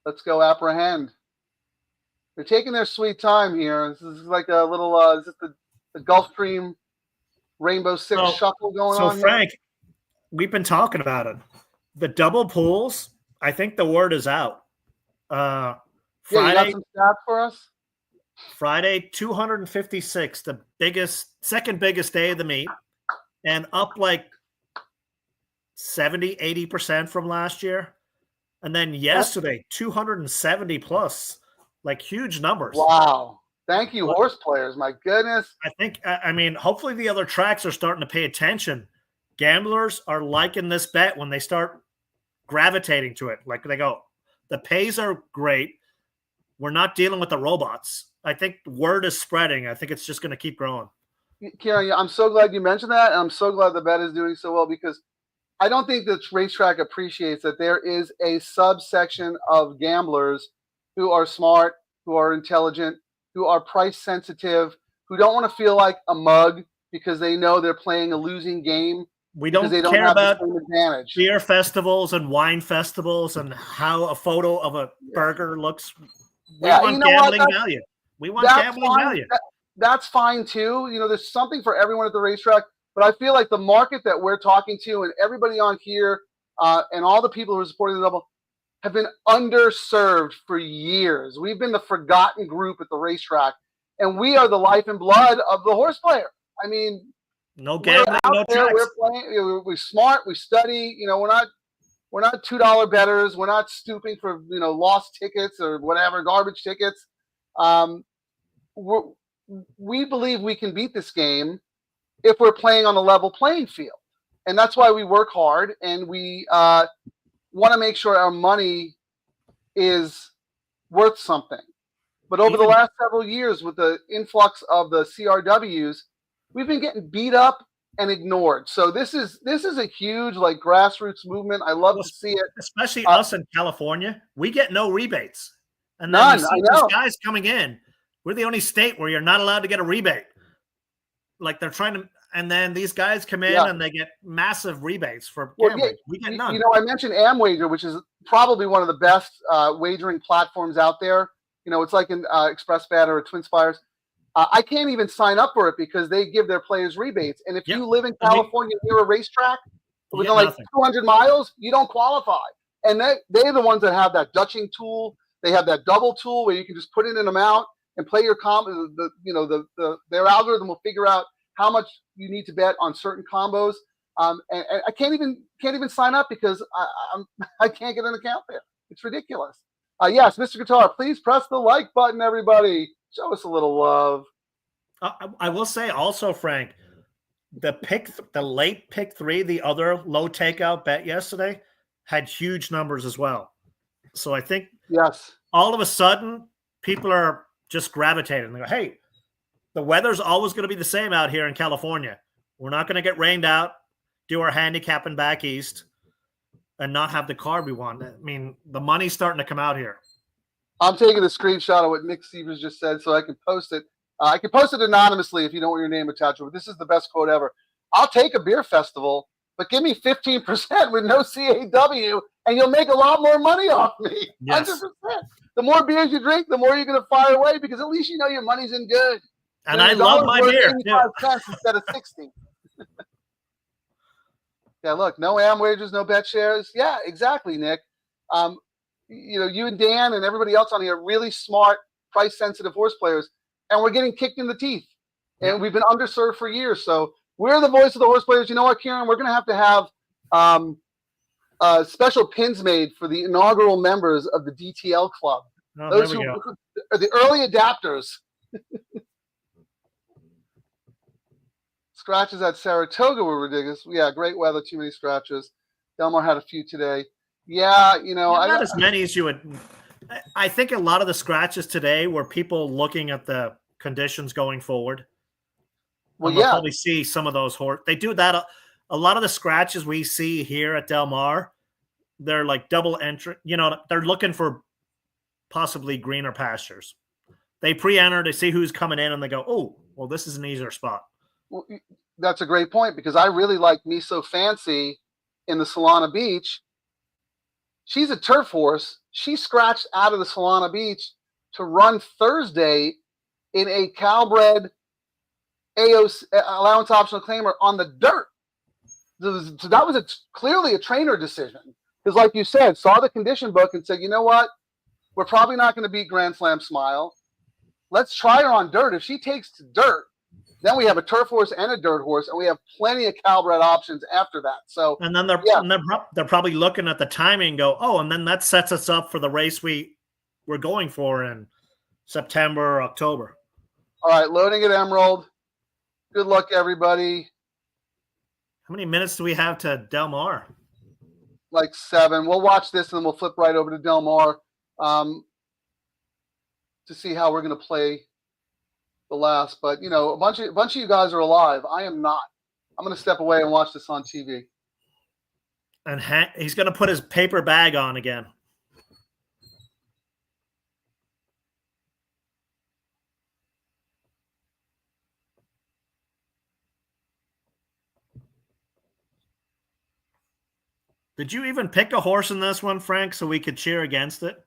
Let's go apprehend. They're taking their sweet time here. This is like a little, is it the Gulfstream Rainbow Six shuffle going on? So, Frank, we've been talking about it. The double pools, I think the word is out. Friday, you got some stats for us? Friday, 256, the second biggest day of the meet, and up like 70, 80% from last year. And then yesterday, 270 plus, like huge numbers. Wow. Thank you, horse players. My goodness. I mean, hopefully the other tracks are starting to pay attention. Gamblers are liking this bet when they start gravitating to it. Like they go, the pays are great. We're not dealing with the robots. I think word is spreading. I think it's just going to keep growing. Ciaran, I'm so glad you mentioned that. And I'm so glad the bet is doing so well because I don't think the racetrack appreciates that there is a subsection of gamblers who are smart, who are intelligent, who are price sensitive, who don't want to feel like a mug because they know they're playing a losing game. We don't care about advantage. Beer festivals and wine festivals and how a photo of a burger looks. We want gambling value. We want gambling value. That's fine too. You know, there's something for everyone at the racetrack. But I feel like the market that we're talking to and everybody on here and all the people who are supporting the double have been underserved for years. We've been the forgotten group at the racetrack, and we are the life and blood of the horse player. I mean, no gambling, no tricks. We're playing. We're smart. We study. You know, we're not $2 bettors. We're not stooping for lost tickets or whatever garbage tickets. We believe we can beat this game if we're playing on a level playing field, and that's why we work hard and we want to make sure our money is worth something. But over the last several years, with the influx of the CRWs, we've been getting beat up and ignored. So this is a huge grassroots movement. I love to see it, especially us in California. We get no rebates, and none. Then we see these guys coming in. We're the only state where you're not allowed to get a rebate. Like they're trying to. And then these guys come in and they get massive rebetes for gambling. We get none. I mentioned AmWager, which is probably one of the best wagering platforms out there. It's like an ExpressBet or TwinSpires. I can't even sign up for it because they give their players rebates. And if you live in California near a racetrack within 200 miles, you don't qualify. And they're the ones that have that Dutching tool. They have that double tool where you can just put in an amount and play your combo. Their algorithm will figure out how much you need to bet on certain combos, and I can't even sign up because I can't get an account there. It's ridiculous. Yes, Mr. Guitar, please press the like button, everybody. Show us a little love. I will say also, Frank, the late pick 3, the other low takeout bet yesterday, had huge numbers as well. So I think all of a sudden people are just gravitating. They go, hey, the weather's always going to be the same out here in California. We're not going to get rained out, do our handicapping back east, and not have the card we want. I mean, the money's starting to come out here. I'm taking a screenshot of what Nick Sievers just said so I can post it. I can post it anonymously if you don't want your name attached to it. This is the best quote ever. I'll take a beer festival, but give me 15% with no CAW, and you'll make a lot more money off me. Yes. 100%. The more beers you drink, the more you're going to fire away because at least you know your money's in good. And I love my beer. 85 cents instead of 60. Yeah, look, no AmWagers, no bet shares. Yeah, exactly, Nick. You and Dan and everybody else on here are really smart, price-sensitive horse players, and we're getting kicked in the teeth. And we've been underserved for years. So we're the voice of the horse players. You know what, Ciaran? We're going to have special pins made for the inaugural members of the DTL club. Oh, Those there we who go. are the early adapters. Scratches at Saratoga were ridiculous. Yeah, great weather, too many scratches. Delmar had a few today. Yeah, Not as many as you would. I think a lot of the scratches today were people looking at the conditions going forward. well, We'll yeah, probably see some of those horse. They do that. A lot of the scratches we see here at Del Mar, they're like double entry. They're looking for possibly greener pastures. They pre-enter to see who's coming in, and they go, "Oh, well, this is an easier spot." well, that's a great point because I really like Me So Fancy in the Solana Beach. She's a turf horse. She scratched out of the Solana Beach to run Thursday in a Calbred AOC allowance optional claimer on the dirt. So that was clearly a trainer decision because, like you said, saw the condition book and said, you know what, we're probably not going to beat Grand Slam Smile. Let's try her on dirt. If she takes to dirt, then we have a turf horse and a dirt horse, and we have plenty of Calbred options after that. So, and then they're probably looking at the timing and go, "Oh," and then that sets us up for the race we're going for in September or October. All right, loading at Emerald. Good luck, everybody. How many minutes do we have to Del Mar? Like 7. We'll watch this and then we'll flip right over to Del Mar to see how we're going to play the last. But a bunch of you guys are alive. I am not. I'm going to step away and watch this on TV. And he's going to put his paper bag on again. Did you even pick a horse in this one, Frank, so we could cheer against it?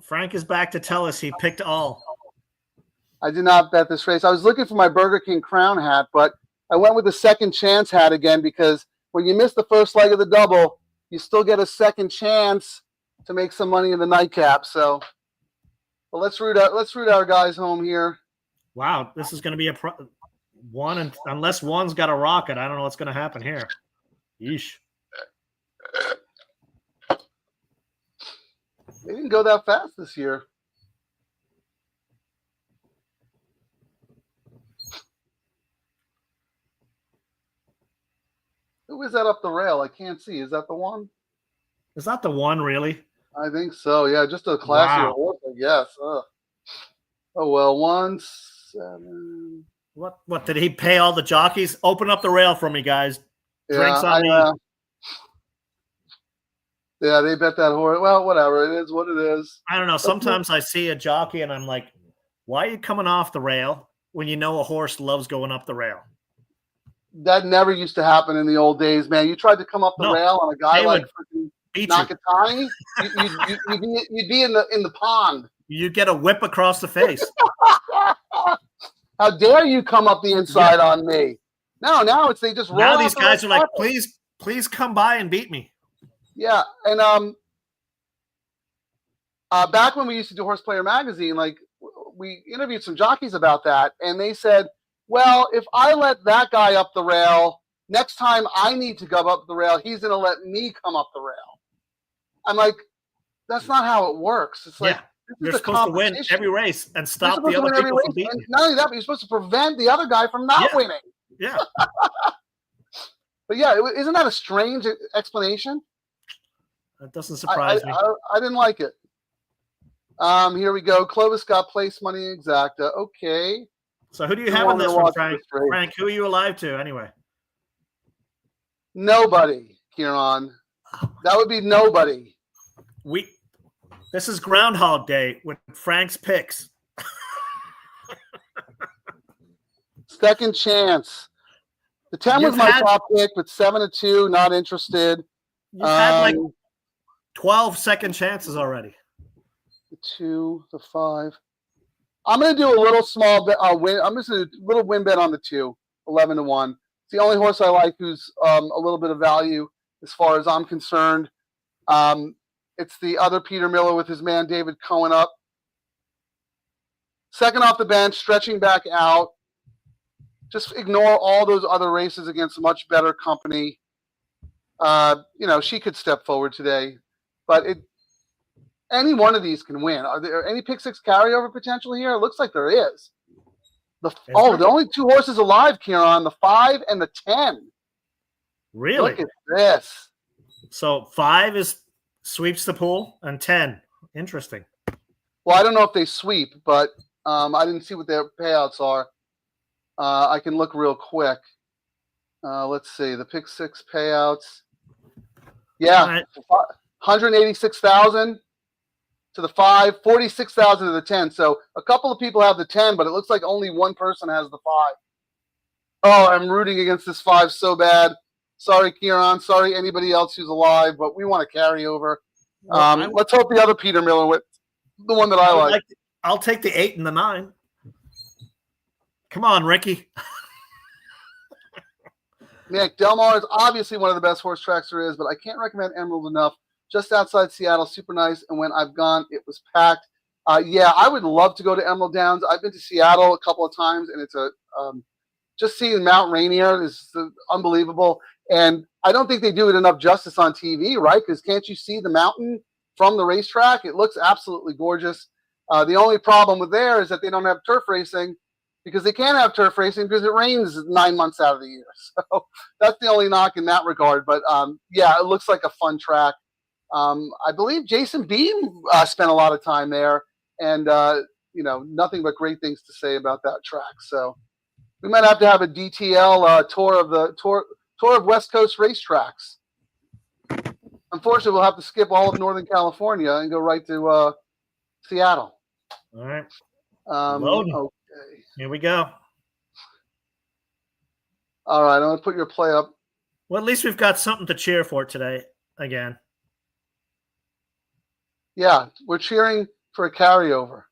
Frank is back to tell us he picked all. I did not bet this race. I was looking for my Burger King crown hat, but I went with the second chance hat again because when you miss the first leg of the double, you still get a second chance to make some money in the nightcap. So, well, let's root our guys home here. Wow, this is going to be one, and unless one's got a rocket, I don't know what's going to happen here. Yeesh. They didn't go that fast this year. Who is that up the rail? I can't see. Is that the one? Is that the one, really? I think so. Yeah, just a classier horse, I guess. Oh well, 1-7. What did he pay all the jockeys? Open up the rail for me, guys. Drinks on me. Yeah, they bet that horse. Well, whatever. It is what it is. I don't know. Sometimes I see a jockey and I'm like, why are you coming off the rail when you know a horse loves going up the rail? That never used to happen in the old days, man. You tried to come up the rail on a guy like Nakatani, you'd be in the pond. You'd get a whip across the face. How dare you come up the inside on me? No, now it's they just roll. Now these guys are like, please come by and beat me. Yeah, and back when we used to do Horse Player Magazine, like we interviewed some jockeys about that, and they said, well, if I let that guy up the rail, next time I need to go up the rail, he's going to let me come up the rail. I'm like, that's not how it works. It's like, you're supposed to win every race and stop the other people from beating you. Not only that, but you're supposed to prevent the other guy from not winning. Yeah. But yeah, isn't that a strange explanation? That doesn't surprise me. I didn't like it. Here we go. Clovis got place money exacta. Okay. So who do you have in this one, Frank? Frank, who are you alive to anyway? Nobody, Ciaran. That would be nobody. This is Groundhog Day with Frank's picks. Second chance. The 10 was my top pick, but 7-2, not interested. You've had like 12 second chances already. The 2, the 5. I'm going to do a little small bet, win. I'm just going to do a little win bet on the 2, 11-1. It's the only horse I like who's a little bit of value as far as I'm concerned. It's the other Peter Miller with his man David Cohen up. Second off the bench, stretching back out. Just ignore all those other races against much better company. She could step forward today, but any one of these can win. Are there any pick 6 carryover potential here? It looks like there is. The only 2 horses alive, Ciaran, the 5 and the 10. Really? Look at this. So 5 sweeps the pool, and 10. Interesting. Well, I don't know if they sweep, but I didn't see what their payouts are. I can look real quick. Let's see the pick 6 payouts. Yeah, right. 186,000 to the 5, 46,000 to the 10. So a couple of people have the 10, but it looks like only one person has the 5. Oh, I'm rooting against this 5 so bad. Sorry, Ciaran. Sorry, anybody else who's alive, but we want to carry over. Let's hope the other Peter Miller with the one that I like. I'll take the 8 and the 9. Come on, Ricky. Nick, Del Mar is obviously one of the best horse tracks there is, but I can't recommend Emerald enough. Just outside Seattle, super nice. And when I've gone, it was packed. Yeah, I would love to go to Emerald Downs. I've been to Seattle a couple of times, and it's just seeing Mount Rainier is unbelievable. And I don't think they do it enough justice on TV, right? Because can't you see the mountain from the racetrack? It looks absolutely gorgeous. The only problem with there is that they don't have turf racing, because they can't have turf racing because it rains 9 months out of the year. So that's the only knock in that regard. But yeah, it looks like a fun track. I believe Jason Beam spent a lot of time there, and nothing but great things to say about that track. So we might have to have a DTL tour of West Coast racetracks. Unfortunately, we'll have to skip all of Northern California and go right to Seattle. All right. Okay. Here we go. All right, I'm going to put your play up. Well, at least we've got something to cheer for today again. Yeah, we're cheering for a carryover.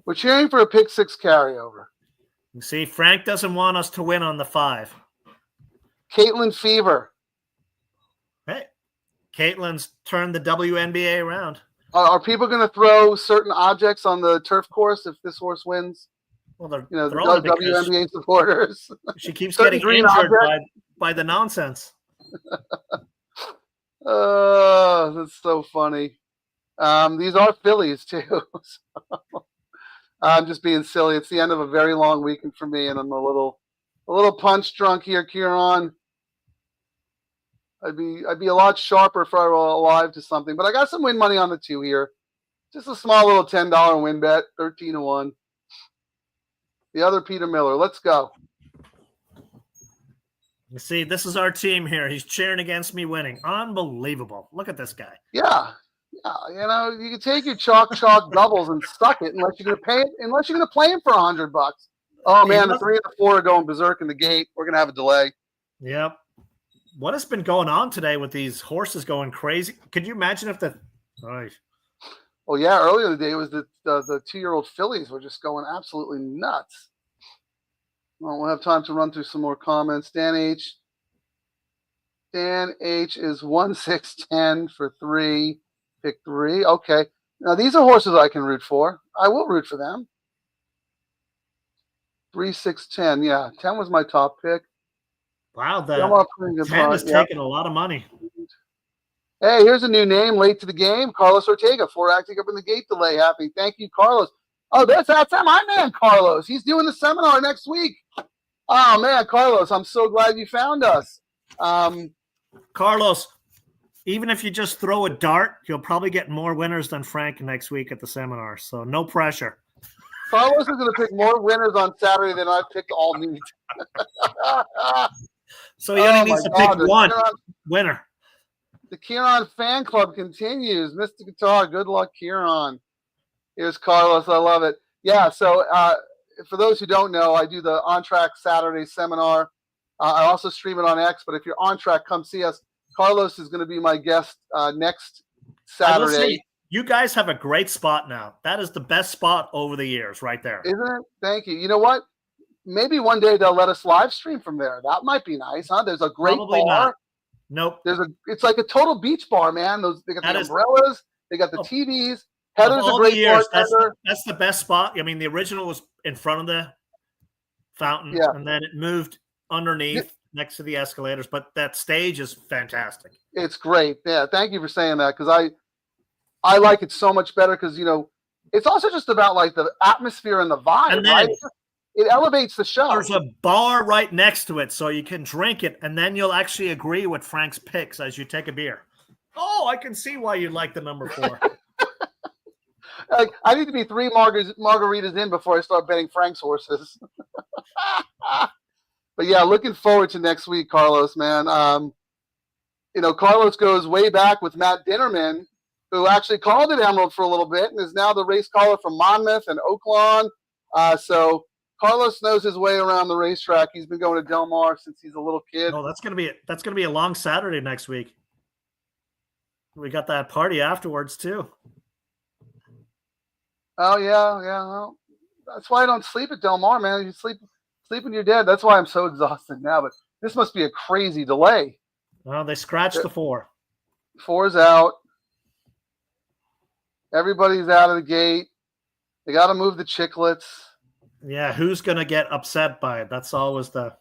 We're cheering for a pick 6 carryover. You see, Frank doesn't want us to win on the 5. Caitlin Fever. Hey, Caitlin's turned the WNBA around. Are people going to throw certain objects on the turf course if this horse wins? Well, they're the WNBA supporters. She keeps getting injured by the nonsense. That's so funny. These are fillies too. So, I'm just being silly. It's the end of a very long weekend for me, and I'm a little punch drunk here, Ciaran. I'd be a lot sharper if I were alive to something, but I got some win money on the 2 here. Just a small little $10 win bet, 13-1. The other Peter Miller. Let's go. You see, this is our team here. He's cheering against me winning. Unbelievable. Look at this guy. Yeah. You can take your chalk doubles and suck it unless you're going to play him for $100. Oh man, the 3 and the 4 are going berserk in the gate. We're going to have a delay. Yep. What has been going on today with these horses going crazy? Could you imagine if Well, yeah, earlier in the day it was the 2-year-old fillies were just going absolutely nuts. Well, we'll have time to run through some more comments. Dan H is 1-6-10 for 3. Pick 3. Okay. Now these are horses I can root for. I will root for them. 3-6-10. Yeah, 10 was my top pick. Wow, the 10 is taking a lot of money. Hey, here's a new name late to the game. Carlos Ortega, 4 acting up in the gate delay. Happy. Thank you, Carlos. Oh, that's my man, Carlos. He's doing the seminar next week. Oh, man, Carlos, I'm so glad you found us. Carlos, even if you just throw a dart, you'll probably get more winners than Frank next week at the seminar. So no pressure. Carlos is going to pick more winners on Saturday than I've picked all meet. So he only needs to pick one winner. The Ciaran fan club continues. Mr. Guitar, good luck, Ciaran. Here's Carlos. I love it. Yeah, so for those who don't know, I do the On Track Saturday seminar. I also stream it on X, but if you're on track, come see us. Carlos is going to be my guest next Saturday. You guys have a great spot now. That is the best spot over the years, right there. Isn't it? Thank you. You know what? Maybe one day they'll let us live stream from there. That might be nice, huh? There's a great Probably bar. not. Nope. It's like a total beach bar, man. They got the umbrellas, they got the TVs. Heather's a great bartender. That's the best spot. I mean, the original was in front of the fountain, and then it moved underneath next to the escalators. But that stage is fantastic. It's great. Yeah, thank you for saying that, because I like it so much better, because it's also just about like the atmosphere and the vibe, and then, right? It elevates the show. There's a bar right next to it, so you can drink it, and then you'll actually agree with Frank's picks as you take a beer. Oh, I can see why you like the number 4. Like, I need to be 3 margaritas in before I start betting Frank's horses. But yeah, looking forward to next week, Carlos, man. Carlos goes way back with Matt Dinnerman, who actually called at Emerald for a little bit and is now the race caller from Monmouth and Oaklawn. So Carlos knows his way around the racetrack. He's been going to Del Mar since he's a little kid. Oh, that's gonna be a long Saturday next week. We got that party afterwards too. Oh yeah. Well, that's why I don't sleep at Del Mar, man. You sleep when you're dead. That's why I'm so exhausted now. But this must be a crazy delay. Well, they scratched the 4. 4's out. Everybody's out of the gate. They got to move the chicklets. Yeah, who's gonna get upset by it? That's always the.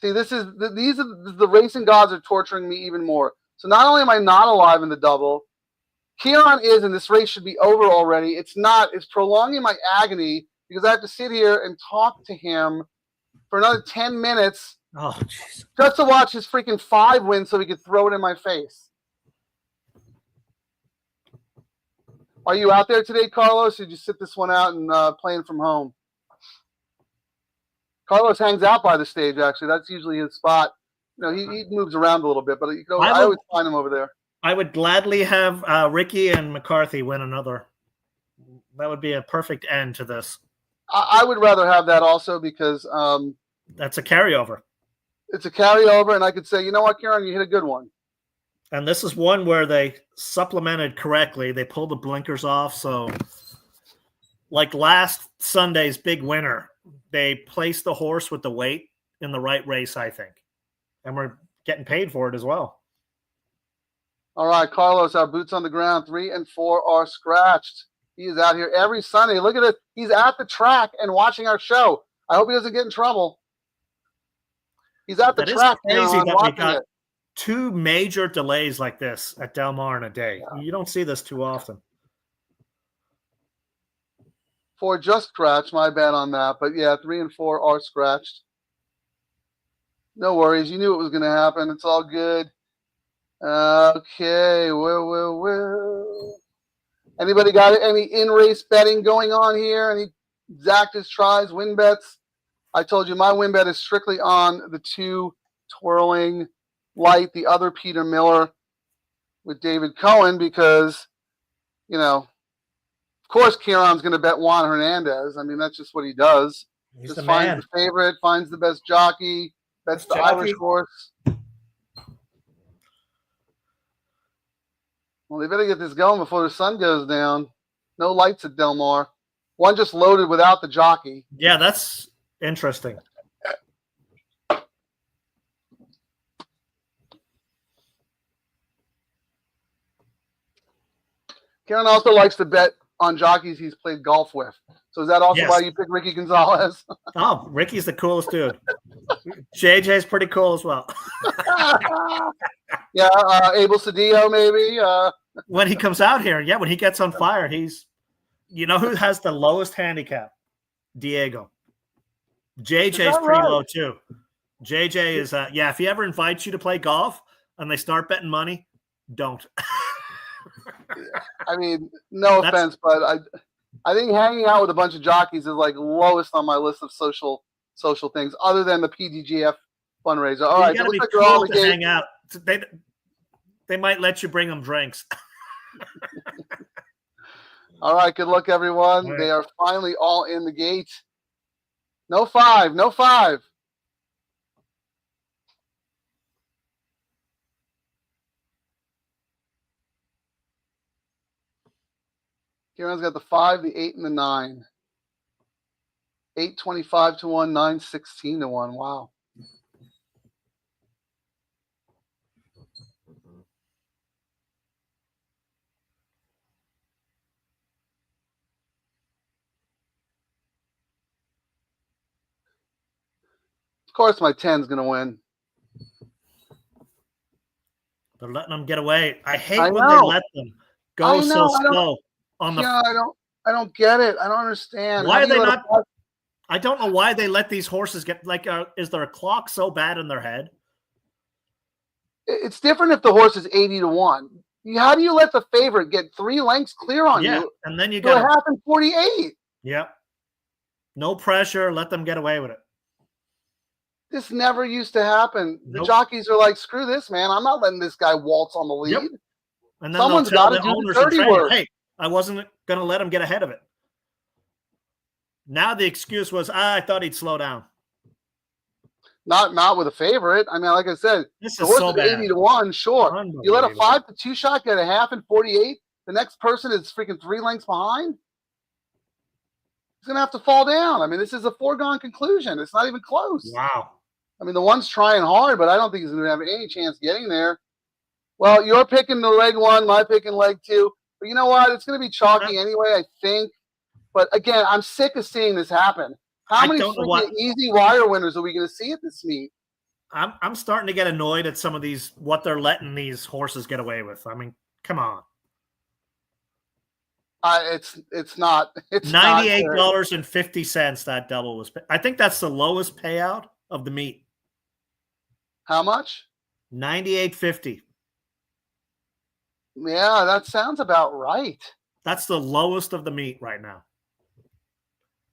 See, the racing gods are torturing me even more. So not only am I not alive in the double, Ciaran is, and this race should be over already. It's not. It's prolonging my agony because I have to sit here and talk to him for another 10 minutes just to watch his freaking 5 win so he could throw it in my face. Are you out there today, Carlos, or did you sit this one out and playing from home? Carlos hangs out by the stage, actually. That's usually his spot. He moves around a little bit, but I always find him over there. I would gladly have Ricky and McCarthy win another. That would be a perfect end to this. I would rather have that also, because that's a carryover. It's a carryover, and I could say, you know what, Ciaran, you hit a good one. And this is one where they supplemented correctly. They pulled the blinkers off. So, like last Sunday's big winner, they placed the horse with the weight in the right race, I think. And we're getting paid for it as well. All right, Carlos, our boots on the ground. 3 and 4 are scratched. He is out here every Sunday. Look at it. He's at the track and watching our show. I hope he doesn't get in trouble. He's at the track. It's crazy that we got 2 major delays like this at Del Mar in a day. Yeah. You don't see this too often. 4 just scratched. My bad on that. But yeah, 3 and 4 are scratched. No worries. You knew it was going to happen. It's all good. Okay. Well. Anybody got any in-race betting going on here? Any Zactus tries, win bets? I told you my win bet is strictly on the 2 twirling light, the other Peter Miller with David Cohen, because, of course, Ciaran's going to bet Juan Hernandez. I mean, that's just what he does. He's just the finds man. The favorite, finds the best jockey, bets the Irish horse. Well, they better get this going before the sun goes down. No lights at Del Mar. One just loaded without the jockey. Yeah, that's interesting. Ciaran also likes to bet on jockeys he's played golf with. So is that also why you picked Ricky Gonzalez? Oh, Ricky's the coolest dude. JJ's pretty cool as well. Yeah, Abel Cedillo maybe. When he comes out here, when he gets on fire, he's, who has the lowest handicap? Diego. JJ's pretty low too. JJ is, if he ever invites you to play golf and they start betting money, don't. I mean, no offense, but I think hanging out with a bunch of jockeys is like lowest on my list of social things, other than the PDGF fundraiser. All right, you gotta be cool to hang out. They might let you bring them drinks. All right, good luck, everyone. Right. They are finally all in the gate. No 5. Ciaran's got the 5, the 8, and the 9. 825 to 1, 916 to 1. Wow. Of course, my 10's going to win. They're letting them get away. I hate I when they know. let them go so slow on the. Yeah, I don't get it. I don't understand. Why are they not? I don't know why they let these horses get like. Is there a clock so bad in their head? It's different if the horse is 80 to 1. How do you let the favorite get 3 lengths clear on you? And then you got got a half in 48. Yeah. No pressure. Let them get away with it. This never used to happen. Nope. The jockeys are like, screw this, man. I'm not letting this guy waltz on the lead. Yep. And then someone's got to do the dirty work. Hey, I wasn't going to let him get ahead of it. Now the excuse was, I thought he'd slow down. Not with a favorite. I mean, like I said, this the horse so is 80 to 1, sure. You let a 5 to 2 shot get a half in 48. The next person is freaking 3 lengths behind. He's going to have to fall down. I mean, this is a foregone conclusion. It's not even close. Wow. I mean, the one's trying hard, but I don't think he's going to have any chance getting there. Well, you're picking the leg 1, my picking leg 2. But you know what? It's going to be chalky anyway, I think. But again, I'm sick of seeing this happen. How many freaking easy wire winners are we going to see at this meet? I'm starting to get annoyed at some of these, what they're letting these horses get away with. I mean, come on. It's not. It's $98.50 that double was. I think that's the lowest payout of the meet. How much? $98.50. Yeah, that sounds about right. That's the lowest of the meet right now.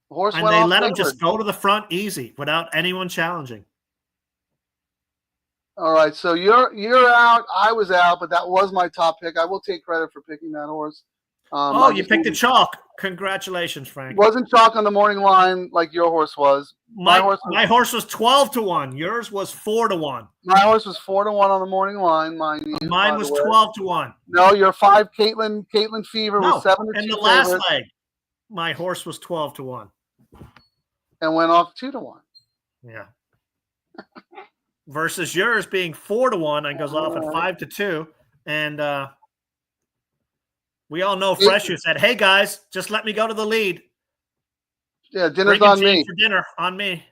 The horse and they let him just go to the front easy without anyone challenging. All right, so you're out. I was out, but that was my top pick. I will take credit for picking that horse. You picked a chalk. Congratulations, Frank. Wasn't chalk on the morning line like your horse was. My horse was 12 to 1. Yours was 4 to 1. My horse was 4 to 1 on the morning line. Mine was 12 to 1. No, your 5 Caitlin Fever was 7 to 2. In the last leg, my horse was 12 to 1. And went off 2 to 1. Yeah. Versus yours being 4 to 1 and goes off at 5 to 2. And we all know Fresh who said, hey guys, just let me go to the lead. Yeah, dinner's on me. For dinner on me.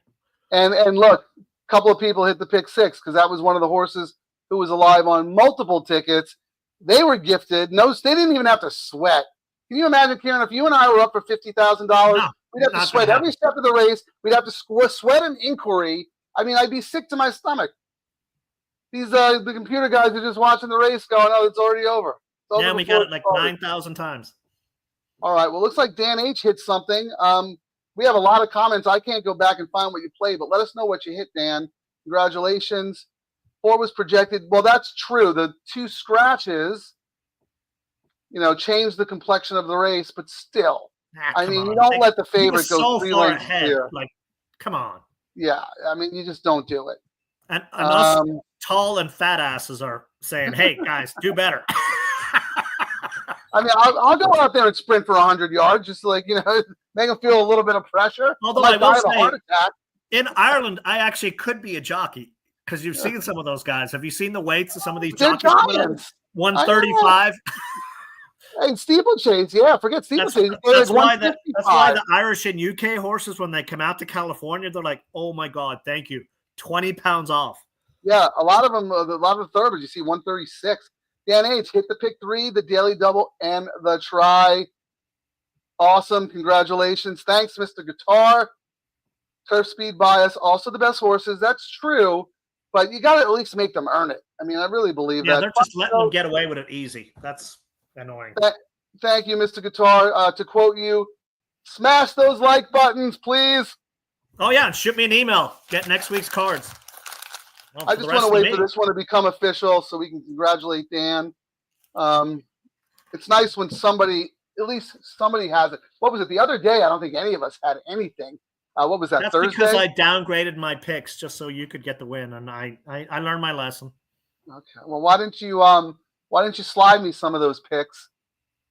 And look, a couple of people hit the pick 6 because that was one of the horses who was alive on multiple tickets. They were gifted. No, they didn't even have to sweat. Can you imagine, Ciaran, if you and I were up for $50,000, we'd have to sweat every step of the race. We'd have to sweat an inquiry. I mean, I'd be sick to my stomach. These the computer guys are just watching the race going, oh, it's already over. Yeah, we got it like 9,000 times. All right. Well, looks like Dan H hit something. We have a lot of comments. I can't go back and find what you played, but let us know what you hit, Dan. Congratulations. 4 was projected. Well, that's true. The 2 scratches, changed the complexion of the race, but still. I mean, you don't let the favorite go 3 lengths clear. Like, come on. Yeah. I mean, you just don't do it. And us tall and fat asses are saying, hey, guys, do better. I mean, I'll go out there and sprint for 100 yards, just like, make them feel a little bit of pressure. Although I will say, a heart attack. In Ireland, I actually could be a jockey because you've seen some of those guys. Have you seen the weights of some of these jockeys? 135. Hey, steeplechase, forget steeplechase. That's why the Irish and UK horses, when they come out to California, they're like, oh my God, thank you. 20 pounds off. Yeah, a lot of them, a lot of the thoroughbreds, you see 136. Dan H hit the pick 3, the daily double, and the try. Awesome. Congratulations. Thanks, Mr. Guitar. Turf speed bias, also the best horses. That's true, but you got to at least make them earn it. I mean, I really believe that. Yeah, they're just letting them get away with it easy. That's annoying. Thank you, Mr. Guitar. To quote you, smash those like buttons, please. Oh, yeah, and shoot me an email. Get next week's cards. Well, I just want to wait for this one to become official so we can congratulate Dan. It's nice when at least somebody has it. What was it? The other day, I don't think any of us had anything. What was that, That's Thursday? Because I downgraded my picks just so you could get the win, and I learned my lesson. Okay. Well, why didn't you slide me some of those picks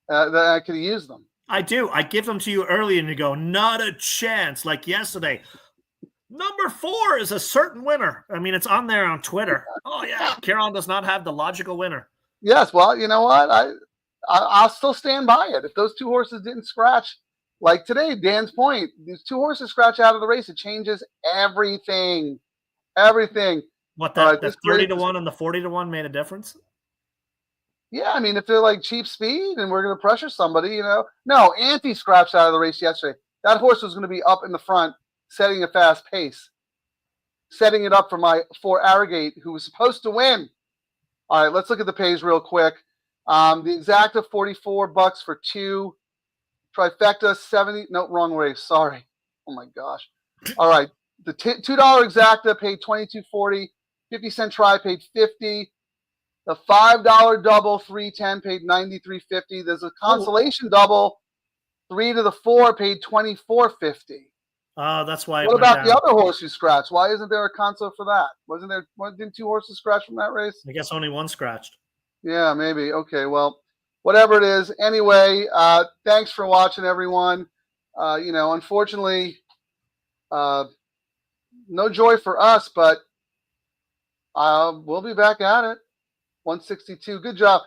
that I could have used them? I do. I give them to you early, and you go, not a chance. Like yesterday, number 4 is a certain winner. I mean, it's on there on Twitter. Oh yeah, Ciaran does not have the logical winner. Yes, well, you know what? I'll still stand by it. If those 2 horses didn't scratch, like today, Dan's point, these 2 horses scratch out of the race, it changes everything. Everything. What, All right, that this 30 race to is- 1 and the 40 to 1 made a difference? Yeah, I mean, if they're like cheap speed and we're going to pressure somebody, you know. No, Ante scratched out of the race yesterday. That horse was going to be up in the front, setting a fast pace, setting it up for my 4 Arrogate, who was supposed to win. All right, let's look at the pays real quick. The exacta $44 for 2. Trifecta 70. No, wrong race. Sorry. Oh my gosh. All right, the $2 exacta paid $22.40. 50-cent try paid $50. The $5 double 310 paid $93.50. There's a consolation double 3 to the 4 paid $24.50. Oh, that's why. What about the other horse who scratched? Why isn't there a console for that? Didn't 2 horses scratch from that race? I guess only 1 scratched. Yeah, maybe. Okay, well, whatever it is. Anyway, thanks for watching, everyone. Unfortunately, no joy for us, but we'll be back at it. 162. Good job.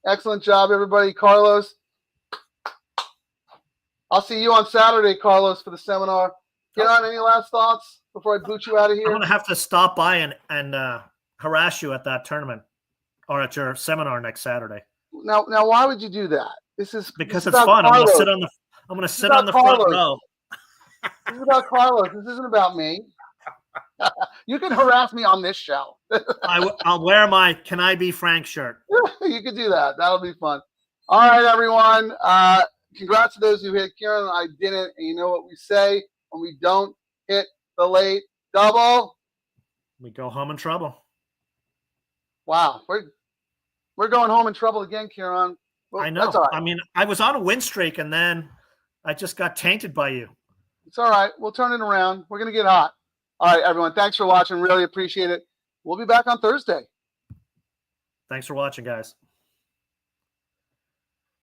Excellent job, everybody. Carlos, I'll see you on Saturday, Carlos, for the seminar. Get on any last thoughts before I boot you out of here? I'm going to have to stop by and harass you at that tournament or at your seminar next Saturday. Now, why would you do that? Because it's fun. I'm going to sit on the front row. This is about Carlos. This isn't about me. You can harass me on this show. I'll wear my "Can I Be Frank" shirt. You can do that. That'll be fun. All right, everyone. Congrats to those who hit. Ciaran, I didn't. And you know what we say when we don't hit the late double? We go home in trouble. Wow. We're going home in trouble again, Ciaran. Well, I know. That's all right. I mean, I was on a win streak, and then I just got tainted by you. It's all right. We'll turn it around. We're going to get hot. All right, everyone. Thanks for watching. Really appreciate it. We'll be back on Thursday. Thanks for watching, guys.